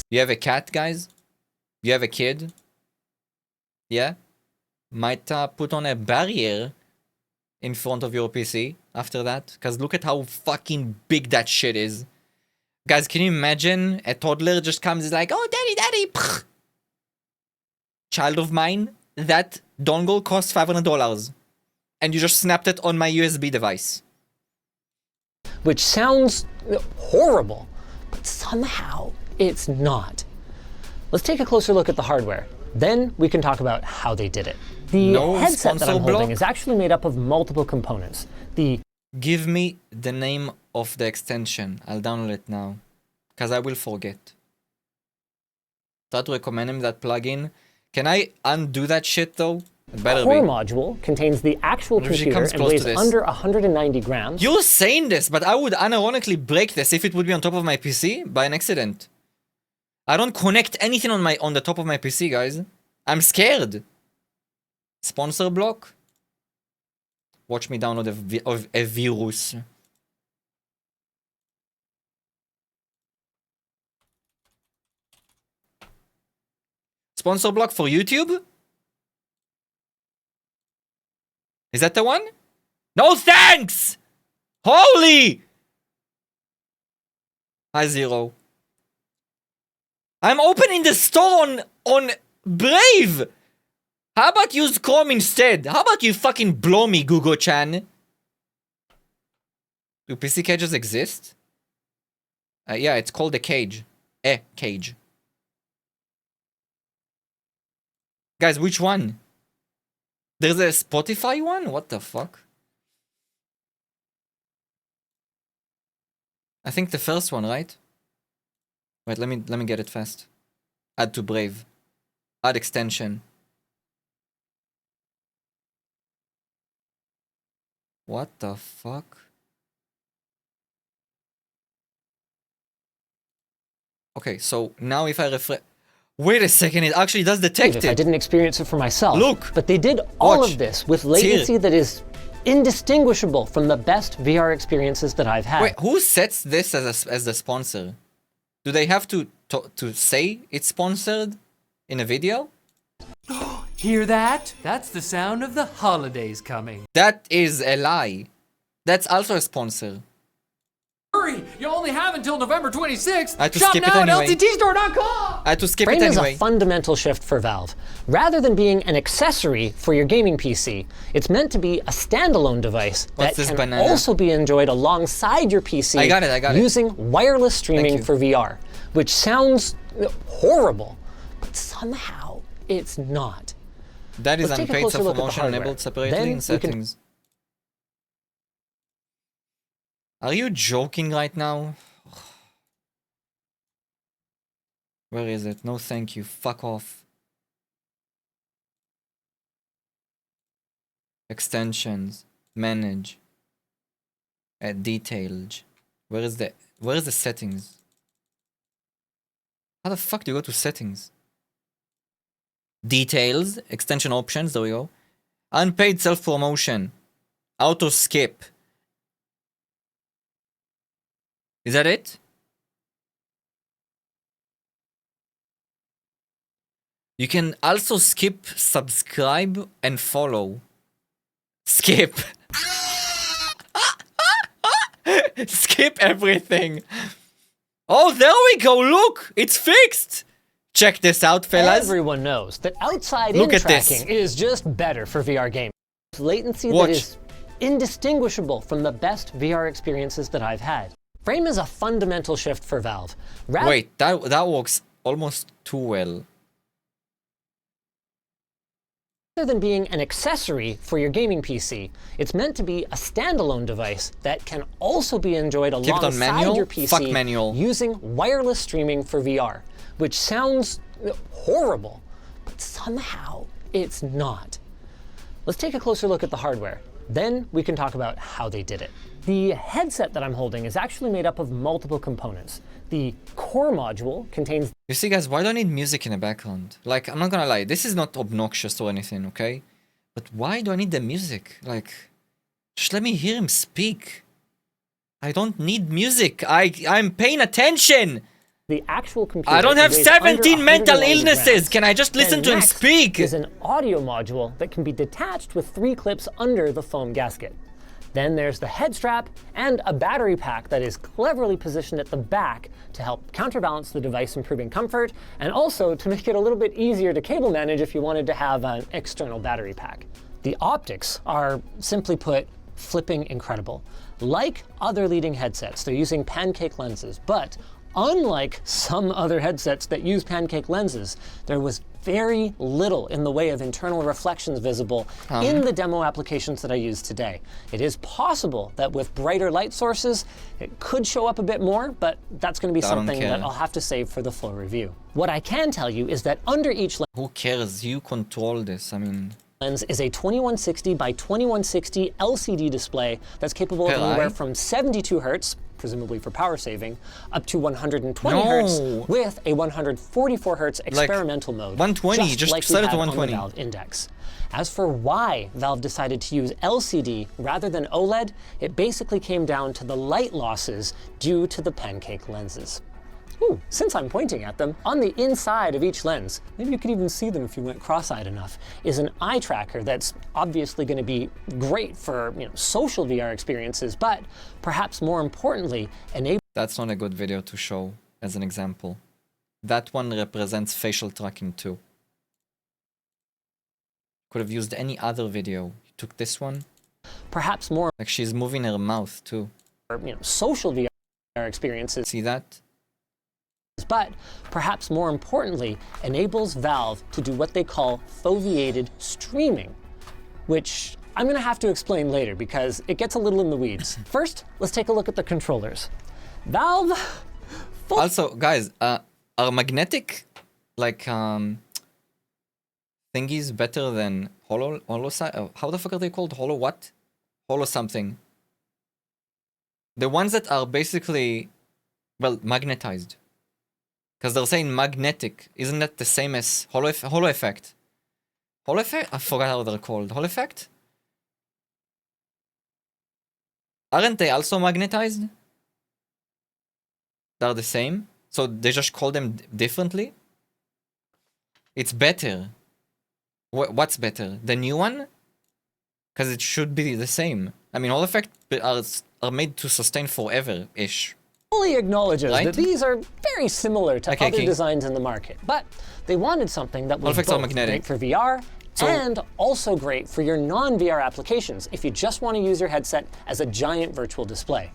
You have a cat, guys? You have a kid? Yeah? Might put on a barrier in front of your PC after that, because look at how fucking big that shit is. Guys, can you imagine a toddler just comes and is like, "Oh, daddy, pff." Child of mine, that dongle costs $500. And you just snapped it on my USB device. which sounds horrible, but somehow it's not. Let's take a closer look at the hardware. Then we can talk about how they did it. The No headset that I'm sponsor holding block? is actually made up of multiple components. Give me the name of the extension. I'll download it now. Because I will forget. Try to recommend him that plugin. Can I undo that shit though? It better core be. module contains the actual What if she computer comes and close to weighs this? under 190 grams. You're saying this, but I would unironically break this if it would be on top of my PC by an accident. I don't connect anything on the top of my PC, guys. I'm scared. Sponsor block? Watch me download a virus. Sponsor block for YouTube? Is that the one? No thanks! Holy! Hi, Zero. I'm opening the store on Brave! How about use Chrome instead? How about you fucking blow me, Google-chan? Do PC cages exist? Yeah, it's called a cage. A cage. Guys, which one? There's a Spotify one? What the fuck? I think the first one, right? Wait, let me get it fast. Add to Brave. Add extension. What the fuck? Okay, so now if I refresh... Wait a second, it actually does detect If I it. didn't experience it for myself. Look! But they did all Watch. of this with latency that is indistinguishable from the best VR experiences that I've had. Wait, who sets this as the sponsor? Do they have to say it's sponsored in a video? Hear that? That's the sound of the holidays coming. That is a lie. That's also a sponsor. Hurry! You only have until November 26th. I had to Shop skip it now at anyway. lttstore.com. I had to skip Frame it is anyway. a fundamental shift for Valve. Rather than being an accessory for your gaming PC, it's meant to be a standalone device What's that this can banana? also be enjoyed alongside your PC I got it. using wireless streaming you. for VR, which sounds horrible, but somehow it's not. That is Let's take a unpaid closer look at the self-promotion hardware. enabled separately Then in we can- settings. Are you joking right now? Where is it? No thank you. Fuck off. Extensions. Manage. Detailed. Where is the settings? How the fuck do you go to settings? Details. Extension options. There we go. Unpaid self-promotion. Auto skip. Is that it? You can also skip, subscribe, and follow. Skip. Skip everything. Oh, there we go. Look, it's fixed. Check this out, fellas. Everyone knows that outside Look in at this. tracking is just better for VR games. Latency Watch. that is indistinguishable from the best VR experiences that I've had. Frame is a fundamental shift for Valve. Wait, that works almost too well. Rather than being an accessory for your gaming PC, it's meant to be a standalone device that can also be enjoyed it on alongside manual? your PC Fuck manual. using wireless streaming for VR, which sounds horrible, but somehow it's not. Let's take a closer look at the hardware. Then we can talk about how they did it. The headset that I'm holding is actually made up of multiple components. The core module contains You see, guys, why do I need music in the background? Like, I'm not gonna lie, this is not obnoxious or anything, okay? But why do I need the music? Like, just let me hear him speak. I don't need music. I'm paying attention. the actual computer. I don't have weighs under 17 mental 190 illnesses. grams. Can I just listen And to him next speak? is an audio module that can be detached with 3 clips under the foam gasket. Then there's the head strap and a battery pack that is cleverly positioned at the back to help counterbalance the device, improving comfort, and also to make it a little bit easier to cable manage if you wanted to have an external battery pack. The optics are, simply put, flipping incredible. Like other leading headsets, they're using pancake lenses, but unlike some other headsets that use pancake lenses, there was very little in the way of internal reflections visible in the demo applications that I use today. It is possible that with brighter light sources, it could show up a bit more, but that's going to be something that I'll have to save for the full review. What I can tell you is that under each Who cares? You control this. I mean, lens is a 2160 by 2160 LCD display that's capable of anywhere from 72 hertz, presumably for power saving, up to 120 hertz with a 144 hertz experimental mode. 120, just like set it to on the 120. Valve Index. As for why Valve decided to use LCD rather than OLED, it basically came down to the light losses due to the pancake lenses. Ooh, since I'm pointing at them, on the inside of each lens, maybe you could even see them if you went cross-eyed enough, is an eye tracker that's obviously going to be great for social VR experiences, but perhaps more importantly, that's not a good video to show as an example. That one represents facial tracking too. Could have used any other video. You took this one. Perhaps more. Like she's moving her mouth too. Social VR experiences. See that? But perhaps more importantly, enables Valve to do what they call foveated streaming, which I'm going to have to explain later because it gets a little in the weeds. First, let's take a look at the controllers. Valve. Also, guys, are magnetic thingies better than holo how the fuck are they called? Holo what? Holo something. The ones that are basically, well, magnetized. Because they're saying magnetic. Isn't that the same as holo effect? Holo effect? I forgot how they're called. Holo effect? Aren't they also magnetized? They're the same? So they just call them differently? It's better. What's better? The new one? Because it should be the same. I mean, holo effect are made to sustain forever-ish. Fully acknowledges that these are very similar to other designs in the market, but they wanted something that was both great for VR and also great for your non-VR applications if you just want to use your headset as a giant virtual display.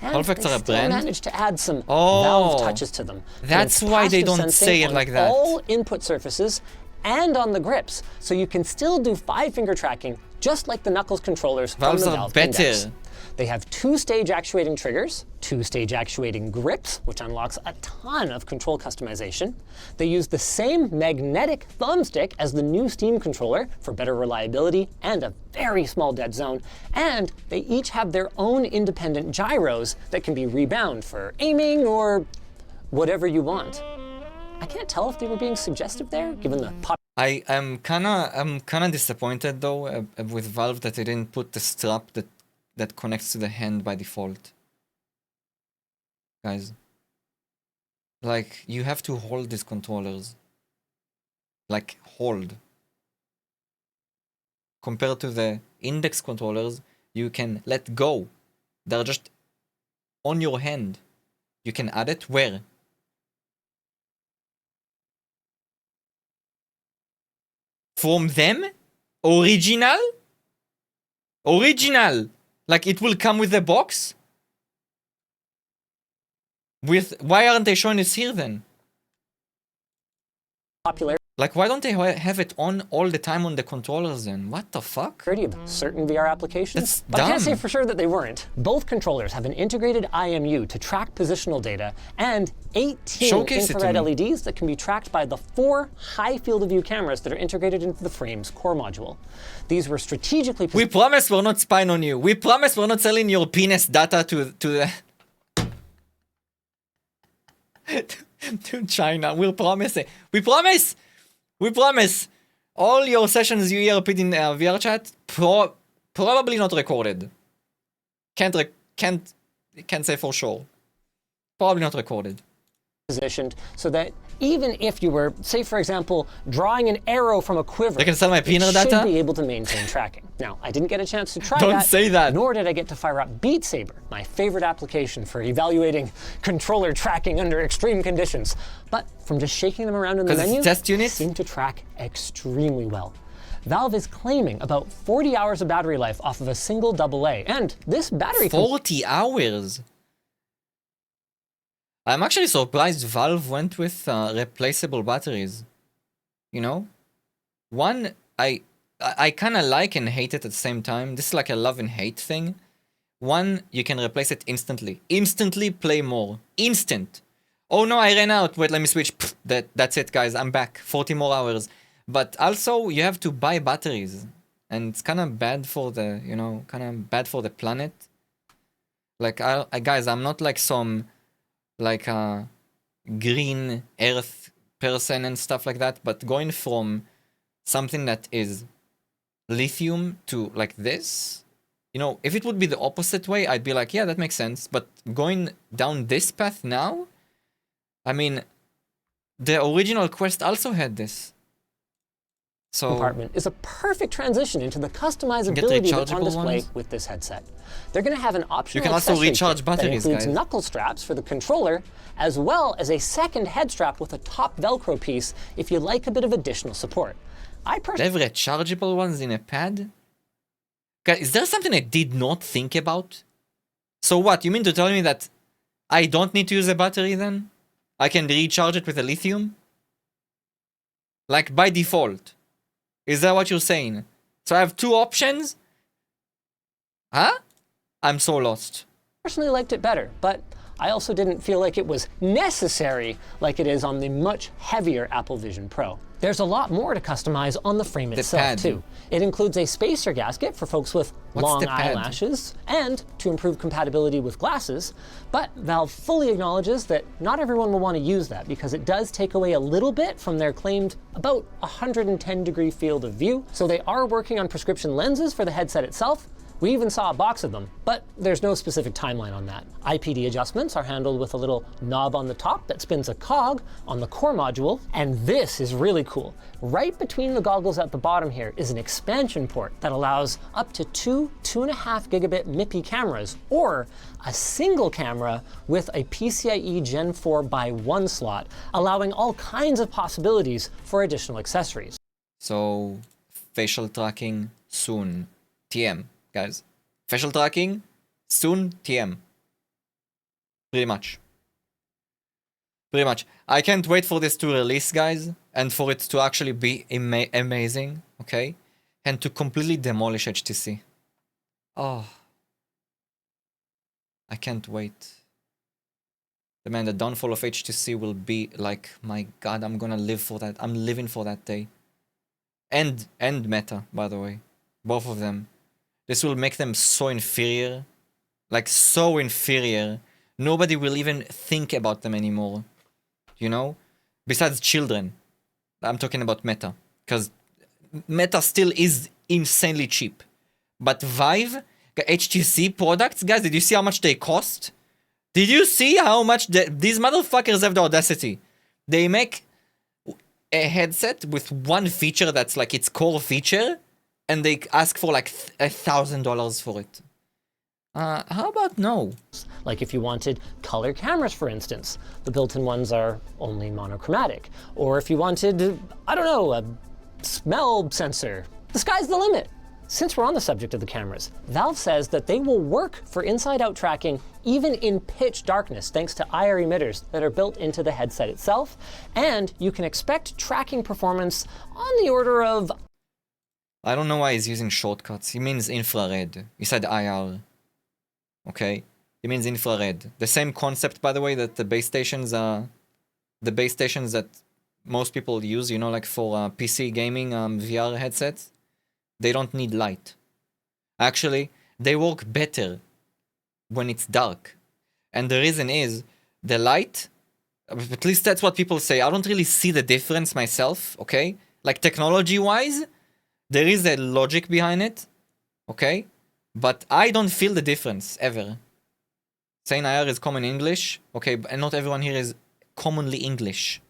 And they still managed to add some Valve touches to them. That's why they don't say it like that. All input surfaces and on the grips, so you can still do 5-finger tracking just like the Knuckles controllers from the Valve Index. They have 2-stage actuating triggers, 2-stage actuating grips, which unlocks a ton of control customization. They use the same magnetic thumbstick as the new Steam controller for better reliability and a very small dead zone. And they each have their own independent gyros that can be rebound for aiming or whatever you want. I can't tell if they were being suggestive there, given the I'm kinda disappointed though with Valve that they didn't put the strap that connects to the hand by default. Guys, like, you have to hold these controllers. Like, hold. Compared to the index controllers, you can let go. They're just on your hand. You can add it where? From them? Original? Original! Like, it will come with the box? Why aren't they showing this here then? popularity Like, why don't they have it on all the time on the controllers then? What the fuck? of certain VR applications. That's but I can't say dumb. for sure that they weren't. Both controllers have an integrated IMU to track positional data and 18 Showcase it to infrared me. LEDs that can be tracked by the 4 high field of view cameras that are integrated into the frame's core module. These were strategically We promise we're not spying on you. We promise we're not selling your penis data to the to China. We'll promise it. We promise. We promise. All your sessions you hear in VR chat probably not recorded. Can't say for sure. Probably not recorded. positioned so that even if you were, say for example, drawing an arrow from a quiver, They can sell my it peanut should data? be able to maintain tracking. Now, I didn't get a chance to try Don't that. say that. Nor did I get to fire up Beat Saber, my favorite application for evaluating controller tracking under extreme conditions. But from just shaking them around in the 'Cause it's menu, test unit? they seem to track extremely well. Valve is claiming about 40 hours of battery life off of a single AA, and this battery 40 hours? I'm actually surprised Valve went with replaceable batteries. You know? One, I kind of like and hate it at the same time. This is like a love and hate thing. One, you can replace it instantly. Instantly play more. Instant. Oh no, I ran out. Wait, let me switch. Pfft, that's it, guys. I'm back. 40 more hours. But also, you have to buy batteries. And it's kind of bad for the, you know, kind of bad for the planet. Like, guys, I'm not like some, like, green earth person and stuff like that. But going from something that is lithium to like this, you know, if it would be the opposite way, I'd be like, yeah, that makes sense. But going down this path now, I mean, the original Quest also had this. So compartment is a perfect transition into the customizability that's on display ones with this headset. They're going to have an optional you can also accessory recharge kit batteries, that includes guys. knuckle straps for the controller, as well as a second head strap with a top Velcro piece if you like a bit of additional support. I personally they have rechargeable ones in a pad? Guys, is there something I did not think about? So what, you mean to tell me that I don't need to use a battery then? I can recharge it with a lithium? Like by default. Is that what you're saying? So I have two options? Huh? I'm so lost. personally liked it better, but I also didn't feel like it was necessary like it is on the much heavier Apple Vision Pro. There's a lot more to customize on the frame itself, pad. too. It includes a spacer gasket for folks with long the pad? eyelashes and to improve compatibility with glasses, but Valve fully acknowledges that not everyone will want to use that because it does take away a little bit from their claimed about 110-degree field of view. So they are working on prescription lenses for the headset itself. We even saw a box of them, but there's no specific timeline on that. IPD adjustments are handled with a little knob on the top that spins a cog on the core module, and this is really cool. Right between the goggles at the bottom here is an expansion port that allows up to two 2.5 gigabit MIPI cameras, or a single camera with a PCIe Gen 4x1 slot, allowing all kinds of possibilities for additional accessories. So, facial tracking soon. TM. Guys, facial tracking, soon TM. Pretty much. I can't wait for this to release, guys, and for it to actually be amazing, okay? And to completely demolish HTC. Oh. I can't wait. The downfall of HTC will be like, my god, I'm gonna live for that. I'm living for that day. And Meta, by the way. Both of them. This will make them so inferior. Like, so inferior. Nobody will even think about them anymore. You know? Besides children. I'm talking about Meta. Because Meta still is insanely cheap. But Vive, HTC products, guys, did you see how much they cost? Did you see how much these motherfuckers have the audacity? They make a headset with one feature that's like its core feature, and they ask for like $1,000 for it. How about no? Like if you wanted color cameras, for instance, the built-in ones are only monochromatic. Or if you wanted, I don't know, a smell sensor, the sky's the limit. Since we're on the subject of the cameras, Valve says that they will work for inside-out tracking even in pitch darkness thanks to IR emitters that are built into the headset itself, and you can expect tracking performance on the order of... I don't know why he's using shortcuts. He means infrared. He said IR. Okay? He means infrared. The same concept, by the way, that the base stations that most people use, you know, like for PC gaming VR headsets. They don't need light. Actually, they work better when it's dark. And the reason is, the light, at least that's what people say. I don't really see the difference myself, okay? Like technology-wise, there is a logic behind it, okay? But I don't feel the difference, ever. Saying IR is common English, okay, and not everyone here is commonly English.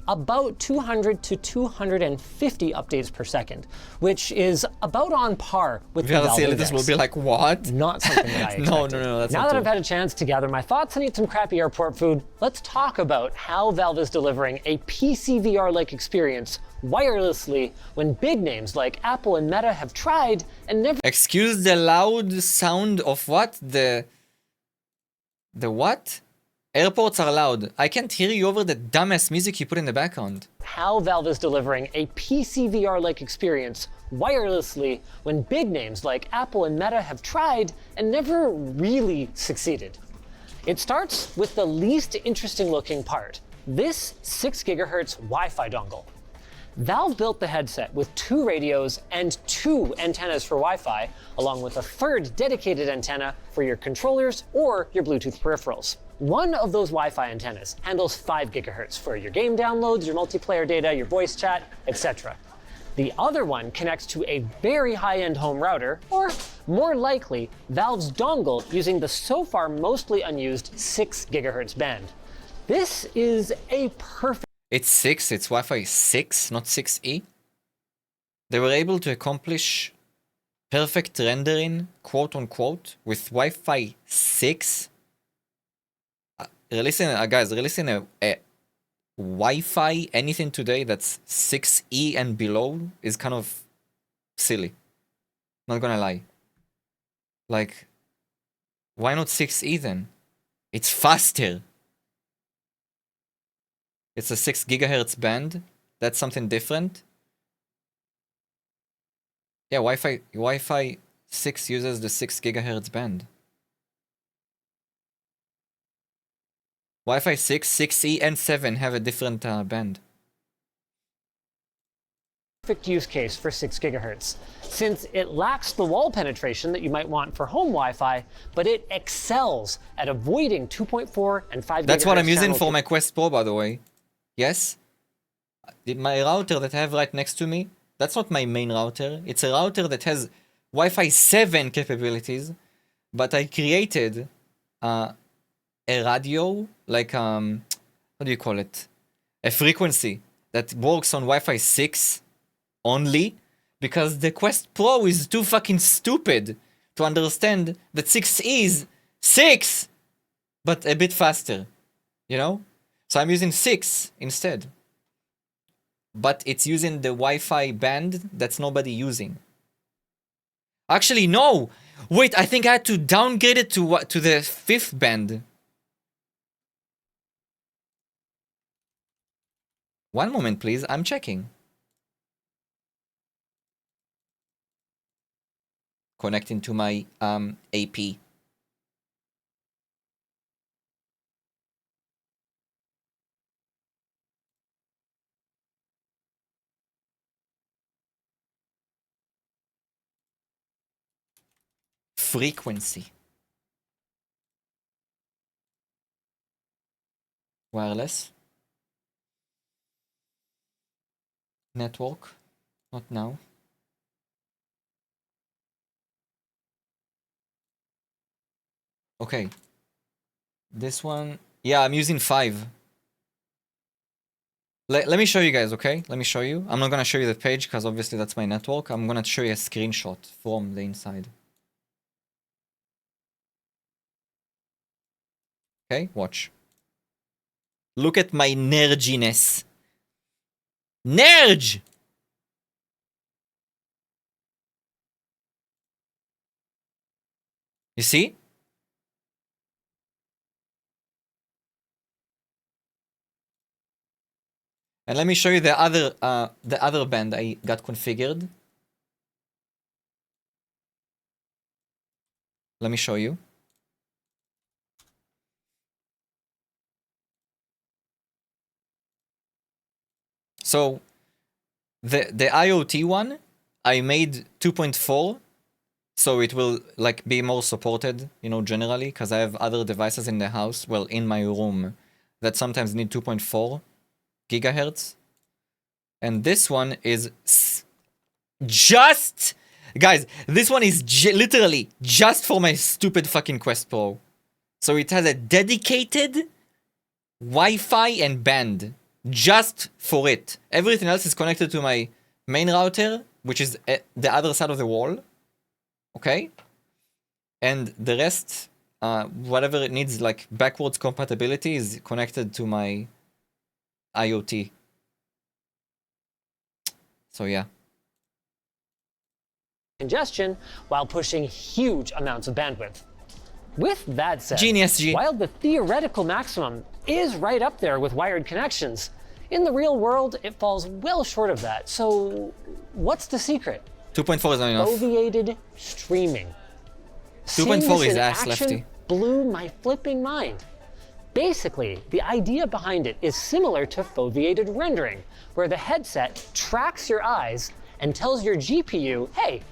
about 200 to 250 updates per second, which is about on par with the Valve Index. This will be like, what? Not something that I expected. No, that's now not that true. I've had a chance to gather my thoughts and eat some crappy airport food, let's talk about how Valve is delivering a PC VR-like experience wirelessly when big names like Apple and Meta have tried and never... Excuse the loud sound of what? The what? Airports are loud. I can't hear you over the dumbass music you put in the background. How Valve is delivering a PC VR-like experience wirelessly when big names like Apple and Meta have tried and never really succeeded. It starts with the least interesting looking part, this 6 GHz Wi-Fi dongle. Valve built the headset with 2 radios and 2 antennas for Wi-Fi, along with a 3rd dedicated antenna for your controllers or your Bluetooth peripherals. One of those Wi-Fi antennas handles 5 GHz for your game downloads, your multiplayer data, your voice chat, etc. The other one connects to a very high-end home router, or more likely, Valve's dongle using the so far mostly unused 6 GHz band. This is a perfect... It's 6, it's Wi-Fi 6, not 6E. They were able to accomplish perfect rendering, quote unquote, with Wi-Fi 6. Releasing a Wi-Fi anything today that's 6E and below is kind of silly. Not gonna lie. Like, why not 6E then? It's faster. It's a 6 GHz band. That's something different. Yeah, Wi-Fi 6 uses the 6 GHz band. Wi-Fi 6, 6E, and 7 have a different band. Perfect use case for 6 GHz, since it lacks the wall penetration that you might want for home Wi-Fi, but it excels at avoiding 2.4 and 5 GHz. That's what I'm using for my Quest Pro, by the way. Yes? My router that I have right next to me, that's not my main router. It's a router that has Wi-Fi 7 capabilities, but I created a radio, like, what do you call it? A frequency that works on Wi-Fi 6 only, because the Quest Pro is too fucking stupid to understand that 6 is 6, but a bit faster, you know? So I'm using 6 instead. But it's using the Wi-Fi band that's nobody using. Actually, no! Wait, I think I had to downgrade it to the 5th band. One moment, please. I'm checking. Connecting to my AP. Frequency. Wireless. Network. Not now. Okay. This one. Yeah, I'm using 5. Let me show you guys, okay? Let me show you. I'm not gonna show you the page because obviously that's my network. I'm gonna show you a screenshot from the inside. Okay, watch. Look at my nerdiness. Nerd! You see? And let me show you the other band I got configured. Let me show you. So the IoT one I made 2.4, so it will like be more supported, you know, generally, because I have other devices in the house, well, in my room, that sometimes need 2.4 gigahertz. And this one is just, guys, this one is literally just for my stupid fucking Quest Pro. So it has a dedicated Wi-Fi and band. just for it. Everything else is connected to my main router, which is at the other side of the wall. Okay? And the rest, whatever it needs, like backwards compatibility, is connected to my IoT. So yeah. Congestion while pushing huge amounts of bandwidth. With that said, Genius, G. while the theoretical maximum is right up there with wired connections, in the real world it falls well short of that. So what's the secret? 2.4 is not enough. Foveated streaming. 2.4 is ass action lefty. Blew my flipping mind. Basically, the idea behind it is similar to foveated rendering, where the headset tracks your eyes and tells your GPU, hey,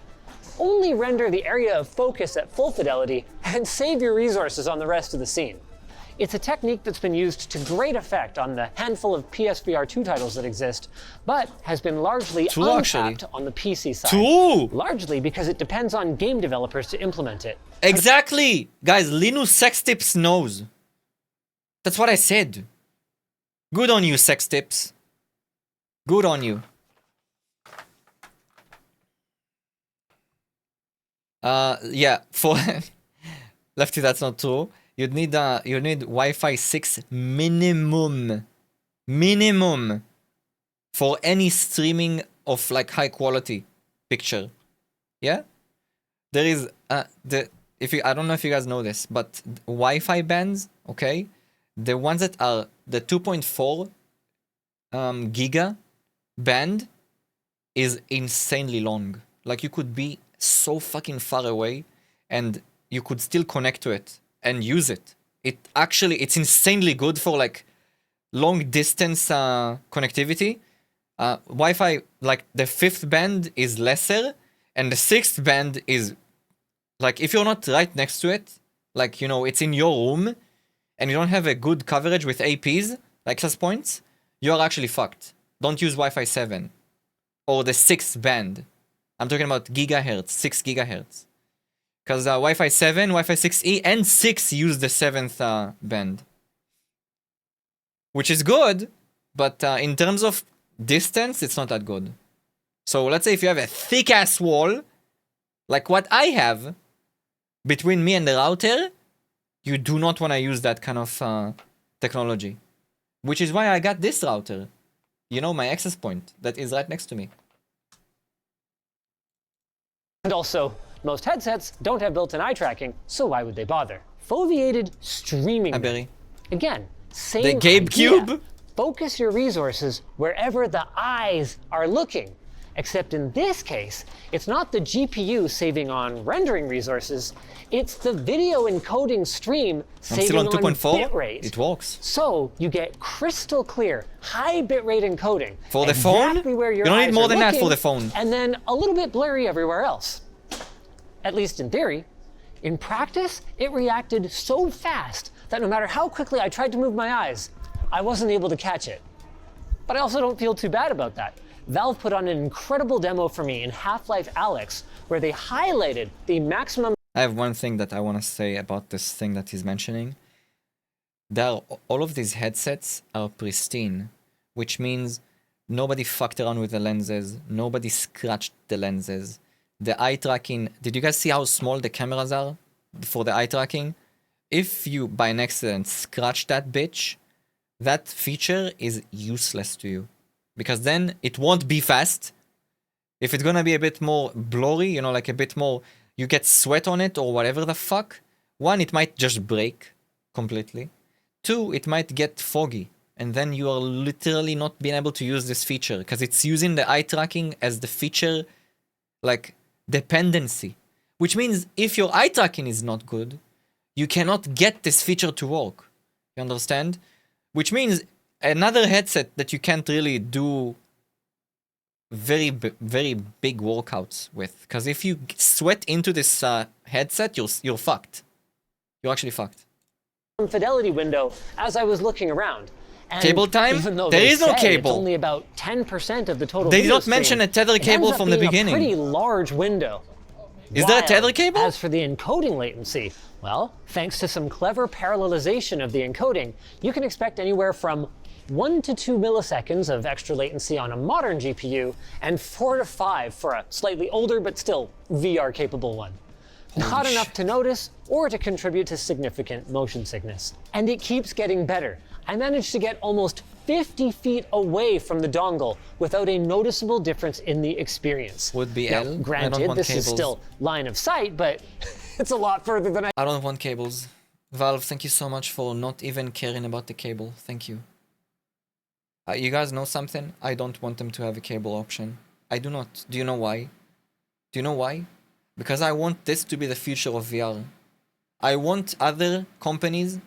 only render the area of focus at full fidelity and save your resources on the rest of the scene. It's a technique that's been used to great effect on the handful of PSVR 2 titles that exist, but has been largely untapped on the PC side. Largely because it depends on game developers to implement it. Exactly! Guys, Linus Sex Tips knows. That's what I said. Good on you, Sex Tips. Good on you. Yeah, for Lefty, that's not true. You'd need Wi-Fi 6 minimum for any streaming of like high quality picture. Yeah, there is I don't know if you guys know this, but Wi-Fi bands, okay, the ones that are the 2.4 giga band is insanely long. Like you could be so fucking far away and you could still connect to it and use it. It's insanely good for like long distance connectivity. Wi-Fi, like the 5th band is lesser and the 6th band is like, if you're not right next to it, like, you know, it's in your room and you don't have a good coverage with APs, like access points, you're actually fucked. Don't use Wi-Fi 7 or the 6th band. I'm talking about gigahertz, 6 gigahertz. Because Wi-Fi 7, Wi-Fi 6E, and 6 use the 7th band. Which is good, but in terms of distance, it's not that good. So let's say if you have a thick-ass wall, like what I have, between me and the router, you do not want to use that kind of technology. Which is why I got this router. You know, my access point that is right next to me. And also, most headsets don't have built-in eye tracking, so why would they bother? Foveated streaming. Again, same the Gabe idea. Cube. Focus your resources wherever the eyes are looking. Except in this case, it's not the GPU saving on rendering resources, it's the video encoding stream saving on bitrate. It works. So you get crystal clear, high bitrate encoding. For the phone? Where your you don't eyes need more are than that looking, for the phone. And then a little bit blurry everywhere else. At least in theory. In practice, it reacted so fast that no matter how quickly I tried to move my eyes, I wasn't able to catch it. But I also don't feel too bad about that. Valve put on an incredible demo for me in Half-Life Alyx, where they highlighted the maximum. I have one thing that I want to say about this thing that he's mentioning. All of these headsets are pristine, which means nobody fucked around with the lenses, nobody scratched the lenses. The eye tracking, did you guys see how small the cameras are for the eye tracking? If you, by an accident, scratch that bitch, that feature is useless to you. Because then it won't be fast. If it's gonna be a bit more blurry, you know, like a bit more, you get sweat on it or whatever the fuck. 1, it might just break completely. 2, it might get foggy. And then you are literally not being able to use this feature because it's using the eye tracking as the feature, like, dependency. Which means if your eye tracking is not good, you cannot get this feature to work. You understand? Which means another headset that you can't really do very big workouts with. Because if you sweat into this headset, you're fucked. You're actually fucked. Fidelity window as I was looking around. And cable time? Even though there is no cable. It's only about 10% of the total. They did not mention a tether cable from the beginning. A pretty large window. Is there a tether cable? As for the encoding latency, well, thanks to some clever parallelization of the encoding, you can expect anywhere from 1 to 2 milliseconds of extra latency on a modern GPU, and 4 to 5 for a slightly older but still VR-capable one. Not enough to notice or to contribute to significant motion sickness. And it keeps getting better. I managed to get almost 50 feet away from the dongle without a noticeable difference in the experience. Would be Now, L. granted, this is still line of sight, but it's a lot further than I don't want cables. Valve, thank you so much for not even caring about the cable. Thank you. You guys know something? I don't want them to have a cable option. I do not. Do you know why? Do you know why? Because I want this to be the future of VR. I want other companies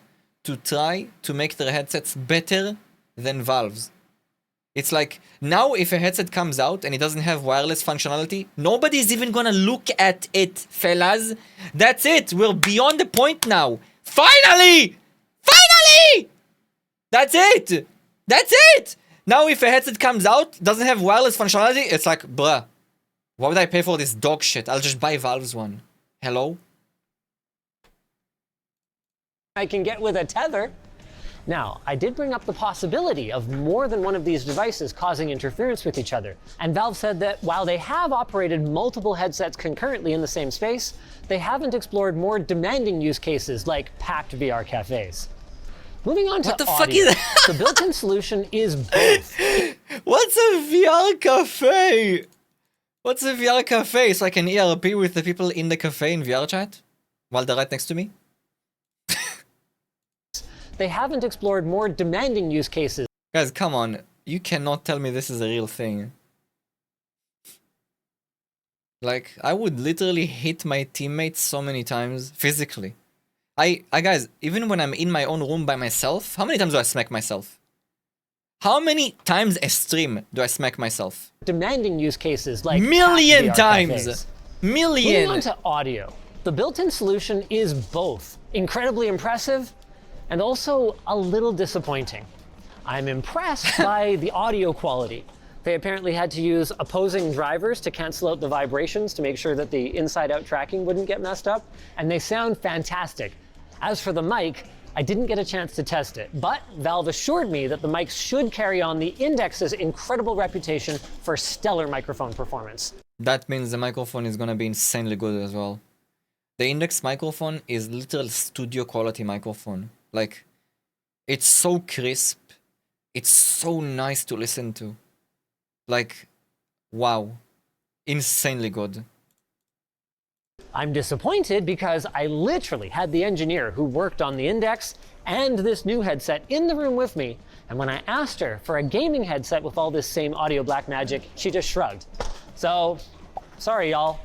to try to make their headsets better than Valve's. It's like, now if a headset comes out and it doesn't have wireless functionality, nobody's even gonna look at it, fellas. That's it. We're beyond the point now. Finally! Finally! That's it! That's it! Now if a headset comes out, doesn't have wireless functionality, it's like, bruh, why would I pay for this dog shit? I'll just buy Valve's one. Hello? I can get with a tether. Now, I did bring up the possibility of more than one of these devices causing interference with each other, and Valve said that while they have operated multiple headsets concurrently in the same space, they haven't explored more demanding use cases like packed VR cafes. Moving on to What the audio, fuck is that? the built-in solution is both. What's a VR cafe? What's a VR cafe? It's like an ERP with the people in the cafe in VR chat? While they're right next to me? They haven't explored more demanding use cases. Guys, come on. You cannot tell me this is a real thing. Like, I would literally hit my teammates so many times physically. I guys, even when I'm in my own room by myself, how many times do I smack myself? How many times a stream do I smack myself? Demanding use cases like Million VR times! cafes. Million! Moving on to audio. The built-in solution is both incredibly impressive and also a little disappointing. I'm impressed by the audio quality. They apparently had to use opposing drivers to cancel out the vibrations to make sure that the inside-out tracking wouldn't get messed up, and they sound fantastic. As for the mic, I didn't get a chance to test it, but Valve assured me that the mics should carry on the Index's incredible reputation for stellar microphone performance. That means the microphone is gonna be insanely good as well. The Index microphone is literal studio quality microphone. Like, it's so crisp. It's so nice to listen to. Like, wow. Insanely good. I'm disappointed because I literally had the engineer who worked on the Index and this new headset in the room with me, and when I asked her for a gaming headset with all this same audio black magic, she just shrugged. So, sorry y'all,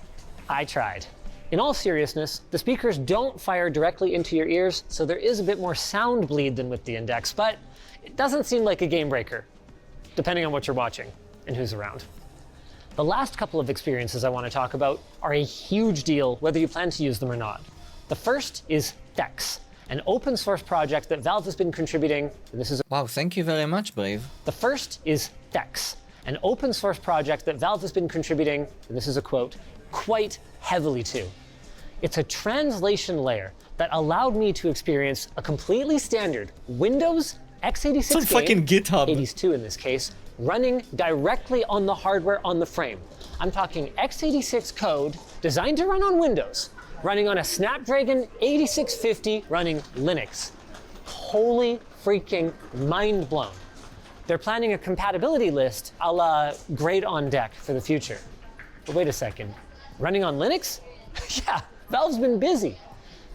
I tried. In all seriousness, the speakers don't fire directly into your ears, so there is a bit more sound bleed than with the Index, but it doesn't seem like a game breaker, depending on what you're watching and who's around. The last couple of experiences I want to talk about are a huge deal whether you plan to use them or not. The first is Thex, an open source project that Valve has been contributing, and this is Wow, thank you very much, Brave. The first is Thex, an open source project that Valve has been contributing, and this is a quote, quite heavily to. It's a translation layer that allowed me to experience a completely standard Windows x86 Some fucking GitHub. 82 in this case, running directly on the hardware on the frame. I'm talking x86 code designed to run on Windows, running on a Snapdragon 8650 running Linux. Holy freaking mind blown. They're planning a compatibility list a la Great on Deck for the future. But wait a second, running on Linux? Yeah, Valve's been busy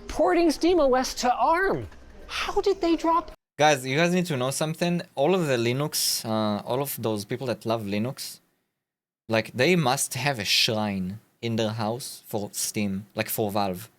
porting SteamOS to ARM. How did they drop? Guys, you guys need to know something. All of the Linux, all of those people that love Linux, like, they must have a shrine in their house for Steam, like for Valve.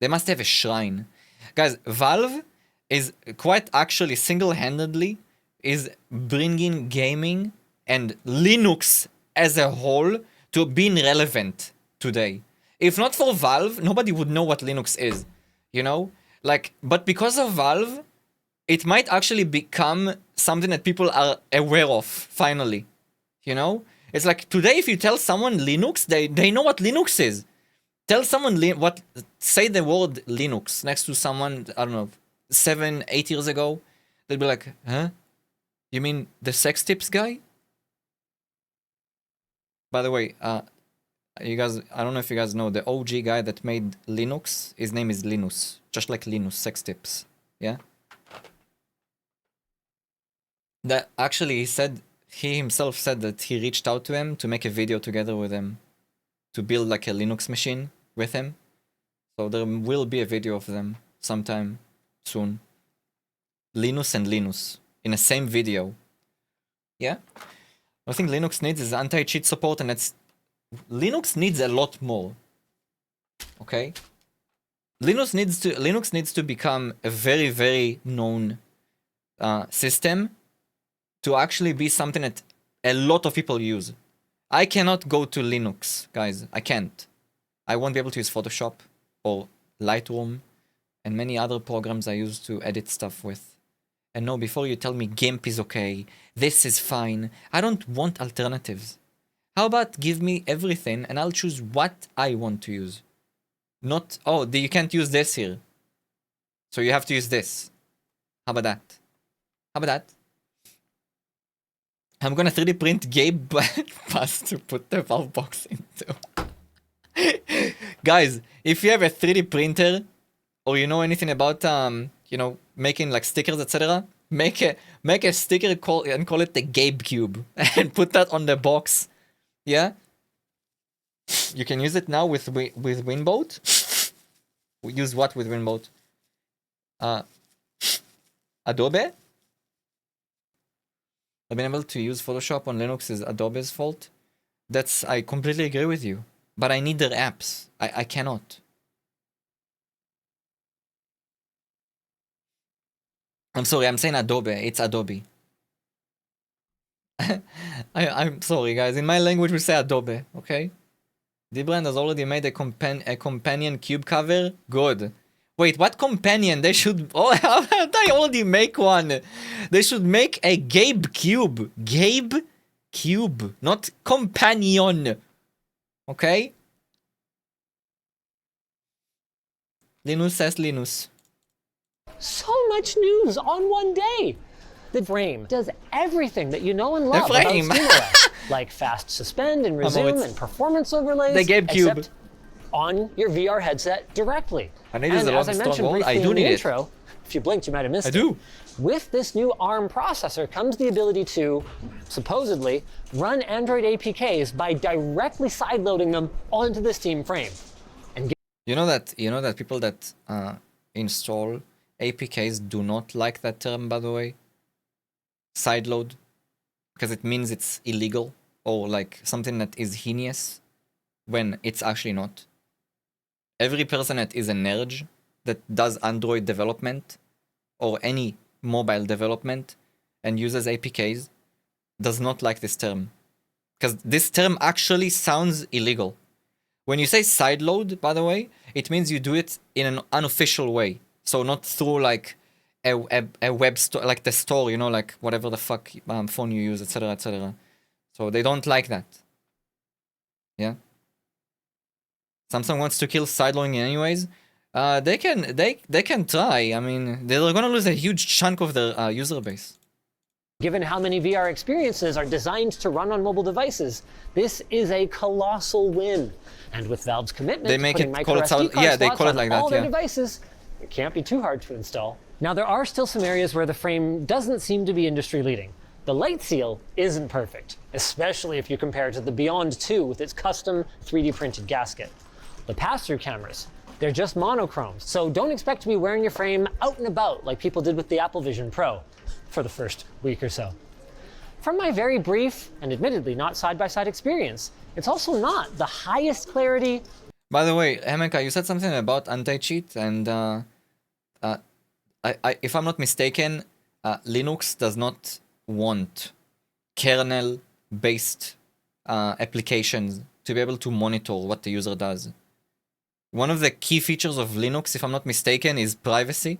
They must have a shrine. Guys, Valve is quite actually single-handedly is bringing gaming and Linux as a whole to being relevant today. If not for Valve, nobody would know what Linux is, you know? Like, but because of Valve, it might actually become something that people are aware of, finally. You know? It's like, today if you tell someone Linux, they know what Linux is. Tell someone say the word Linux next to someone, I don't know, 7, 8 years ago. They'll be like, huh? You mean the sex tips guy? By the way, you guys, I don't know if you guys know, the OG guy that made Linux, his name is Linus. Just like Linus, sex tips. Yeah? That actually he himself said that he reached out to him to make a video together with him. To build like a Linux machine with him. So there will be a video of them sometime soon. Linus and Linus in the same video. Yeah? I think Linux needs is anti-cheat support, and Linux needs a lot more. Okay? Linux needs to become a very, very known system to actually be something that a lot of people use. I cannot go to Linux, guys. I can't. I won't be able to use Photoshop or Lightroom and many other programs I use to edit stuff with. And no, before you tell me GIMP is okay, this is fine, I don't want alternatives. How about give me everything and I'll choose what I want to use. Not, oh, you can't use this here. So you have to use this. How about that? How about that? I'm gonna 3D print Gabe pass to put the valve box into. Guys, if you have a 3D printer, or you know anything about making like stickers, etc., make a sticker and call it the Gabe Cube and put that on the box. Yeah? You can use it now with Winboat. We use what with Winboat? Adobe? I've been able to use Photoshop on Linux is Adobe's fault. I completely agree with you. But I need their apps. I cannot. I'm sorry, I'm saying Adobe. It's Adobe. I'm sorry, guys. In my language, we say Adobe, okay? Dbrand has already made a companion cube cover. Good. Wait, what companion? They should... Oh, I already make one. They should make a Gabe cube. Gabe cube, not companion. Okay? Linus says Linus. So much news on one day. The frame does everything that you know and love about SteamOS, like fast suspend and resume and performance overlays. The Gabe Cube. Except on your VR headset directly. I need a lot of strong hold. I do need it. Intro, if you blinked, you might have missed it. I do. With this new ARM processor comes the ability to, supposedly, run Android APKs by directly sideloading them onto the Steam frame. And you know that people that install APKs do not like that term, by the way. Sideload, because it means it's illegal or like something that is heinous when it's actually not. Every person that is a nerd that does Android development or any mobile development and uses APKs does not like this term. Because this term actually sounds illegal. When you say sideload, by the way, it means you do it in an unofficial way. So not through like a web store, like the store, you know, like whatever the fuck phone you use, etc., etc. So they don't like that. Yeah. Samsung wants to kill sideloading anyways. They can try. I mean, they're gonna lose a huge chunk of their user base. Given how many VR experiences are designed to run on mobile devices, this is a colossal win. And with Valve's commitment to putting micro SD card slots on all their devices, it can't be too hard to install. Now, there are still some areas where the frame doesn't seem to be industry-leading. The light seal isn't perfect, especially if you compare it to the Beyond 2 with its custom 3D printed gasket. The pass-through cameras, they're just monochromes, so don't expect to be wearing your frame out and about like people did with the Apple Vision Pro for the first week or so. From my very brief and admittedly not side-by-side experience, it's also not the highest clarity. By the way, Hemeka, you said something about anti-cheat, and if I'm not mistaken, Linux does not want kernel-based applications to be able to monitor what the user does. One of the key features of Linux, if I'm not mistaken, is privacy.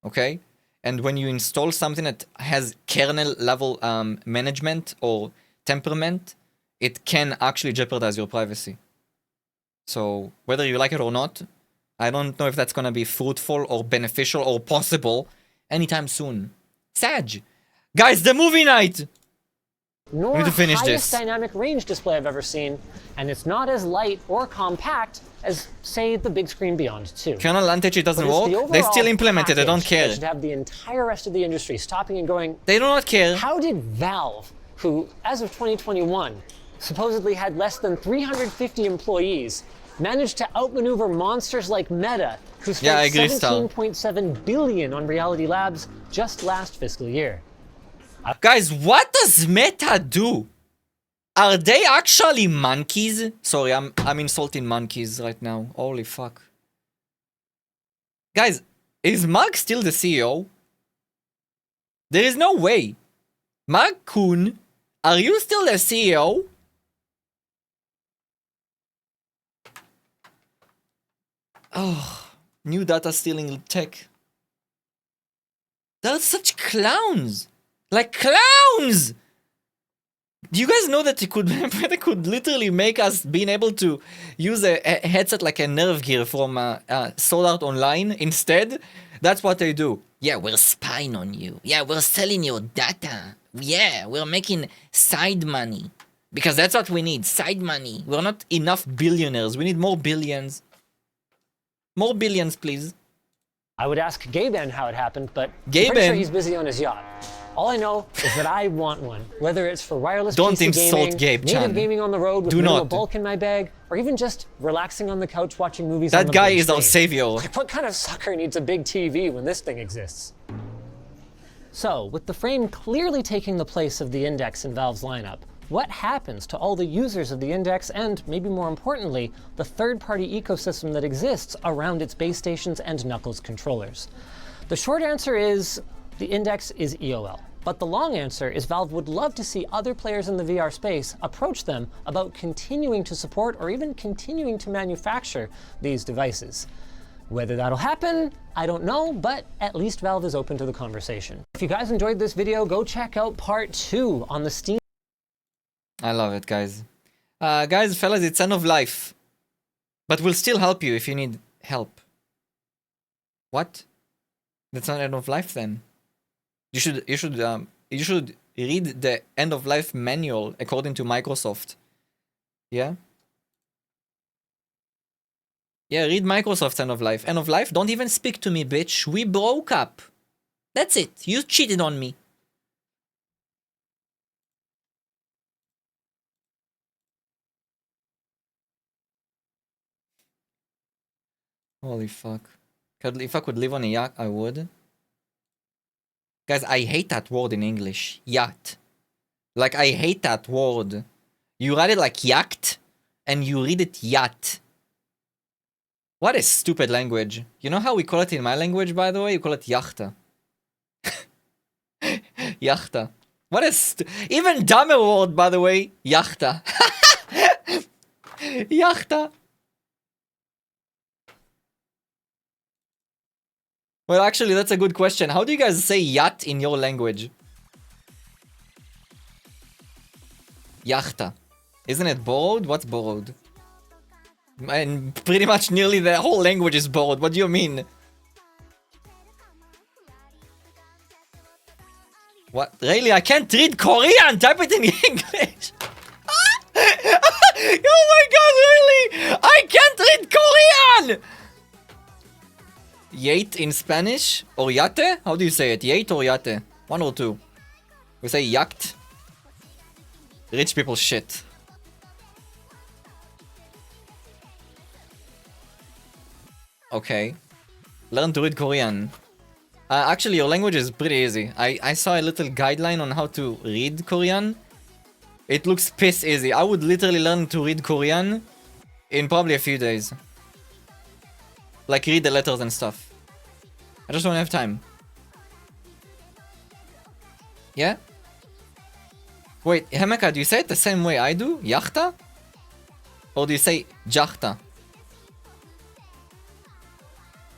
Okay? And when you install something that has kernel level management or temperament, it can actually jeopardize your privacy. So whether you like it or not, I don't know if that's gonna be fruitful or beneficial or possible anytime soon. Sag! Guys, the movie night! nor We need to finish highest this. dynamic range display I've ever seen, and it's not as light or compact as, say, the big screen Beyond 2. Kernel Anti-cheat doesn't But it's the work. They overall still implement it. They don't package that care. should have the entire rest of the industry stopping and going, They do not care. how did Valve, who, as of 2021, supposedly had less than 350 employees, manage to outmaneuver monsters like Meta, who Yeah, I spent agree, Stal. $17.7 billion on Reality Labs just last fiscal year? Guys, what does Meta do? Are they actually monkeys? Sorry, I'm insulting monkeys right now. Holy fuck. Guys, is Mark still the CEO? There is no way. Mark Kuhn, are you still the CEO? Oh, new data stealing tech. They're such clowns. Like clowns! Do you guys know that they could literally make us being able to use a headset like a Nerve Gear from Sword Art Online instead? That's what they do. Yeah, we're spying on you. Yeah, we're selling your data. Yeah, we're making side money. Because that's what we need, side money. We're not enough billionaires. We need more billions. More billions, please. I would ask Gaben how it happened, but I'm Gaben? pretty sure he's busy on his yacht. All I know is that I want one, whether it's for wireless Don't PC insult gaming, Gabe native Chan. gaming on the road with Do minimal not. bulk in my bag, or even just relaxing on the couch watching movies on That the guy big is our screen. savior. Like, what kind of sucker needs a big TV when this thing exists? So, with the Frame clearly taking the place of the Index in Valve's lineup, what happens to all the users of the Index and, maybe more importantly, the third-party ecosystem that exists around its base stations and Knuckles controllers? The short answer is the Index is EOL. But the long answer is Valve would love to see other players in the VR space approach them about continuing to support or even continuing to manufacture these devices. Whether that'll happen, I don't know, but at least Valve is open to the conversation. If you guys enjoyed this video, go check out part 2 on the Steam. I love it, guys. Guys, fellas, it's end of life. But we'll still help you if you need help. What? That's not end of life then. You should read the end of life manual according to Microsoft. Yeah? Yeah, read Microsoft's end of life. End of life? Don't even speak to me, bitch. We broke up. That's it. You cheated on me. Holy fuck. If I could live on a yacht, I would. Guys, I hate that word in English. Yacht. Like, I hate that word. You write it like yacht, and you read it yacht. What a stupid language. You know how we call it in my language, by the way? You call it yachta. Yachta. What a even dumber word, by the way. Yachta. Yachta. Well, actually, that's a good question. How do you guys say yacht in your language? Yachta. Isn't it borrowed? What's borrowed? And pretty much nearly the whole language is borrowed. What do you mean? What? Really? I can't read Korean! Type it in English! Oh my god, really? I can't read Korean! Yate in Spanish? Or yate? How do you say it? Yate or yate? One or two? We say yacht. Rich people shit. Okay. Learn to read Korean. Actually, your language is pretty easy. I saw a little guideline on how to read Korean. It looks piss easy. I would literally learn to read Korean in probably a few days. Like, read the letters and stuff. I just don't have time. Yeah? Wait, Hemeka, do you say it the same way I do? Yachta? Or do you say jachta?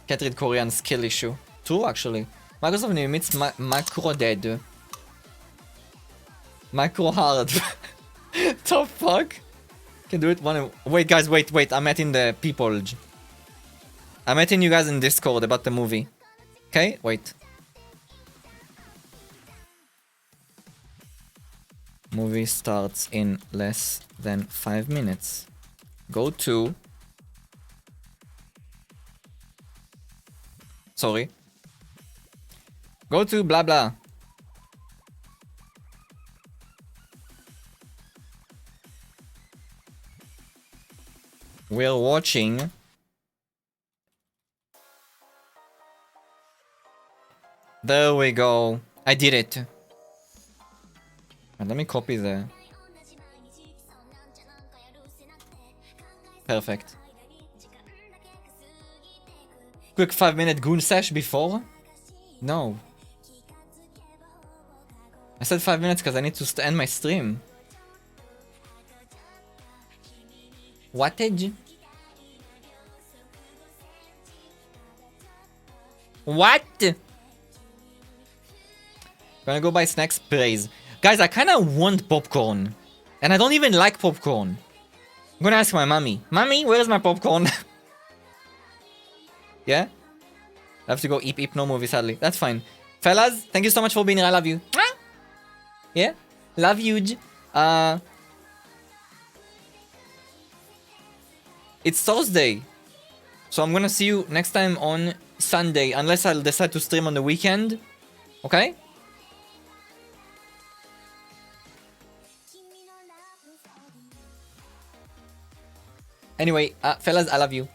Can't read Korean, skill issue. True, actually. Microsoft limits macro dead. Macro hard. The fuck? Can do it one. Wait, guys, wait. I'm adding the people. I'm adding you guys in Discord about the movie. Okay, wait. Movie starts in less than 5 minutes. Go to... Sorry. Go to blah blah. We're watching... There we go. I did it. Let me copy the... Perfect. Quick 5-minute goon sesh before? No. I said 5 minutes because I need to end my stream. Wattage? What? Gonna go buy snacks, praise. Guys, I kinda want popcorn. And I don't even like popcorn. I'm gonna ask my mommy. Mommy, where's my popcorn? Yeah? I have to go eep, no movie, sadly. That's fine. Fellas, thank you so much for being here. I love you. Yeah? Love you. It's Thursday. So I'm gonna see you next time on Sunday. Unless I'll decide to stream on the weekend. Okay? Anyway, fellas, I love you.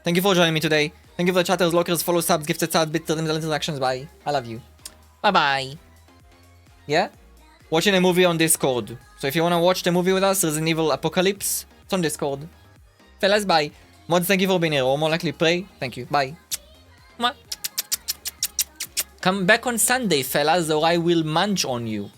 Thank you for joining me today. Thank you for the chatters, lockers, follow, subs, gifted subs, bits, interactions. Bye. I love you. Bye-bye. Yeah? Watching a movie on Discord. So if you want to watch the movie with us, Resident Evil Apocalypse, it's on Discord. Fellas, bye. Mods, thank you for being here. Or more likely, pray. Thank you. Bye. Mwah. Come back on Sunday, fellas, or I will munch on you.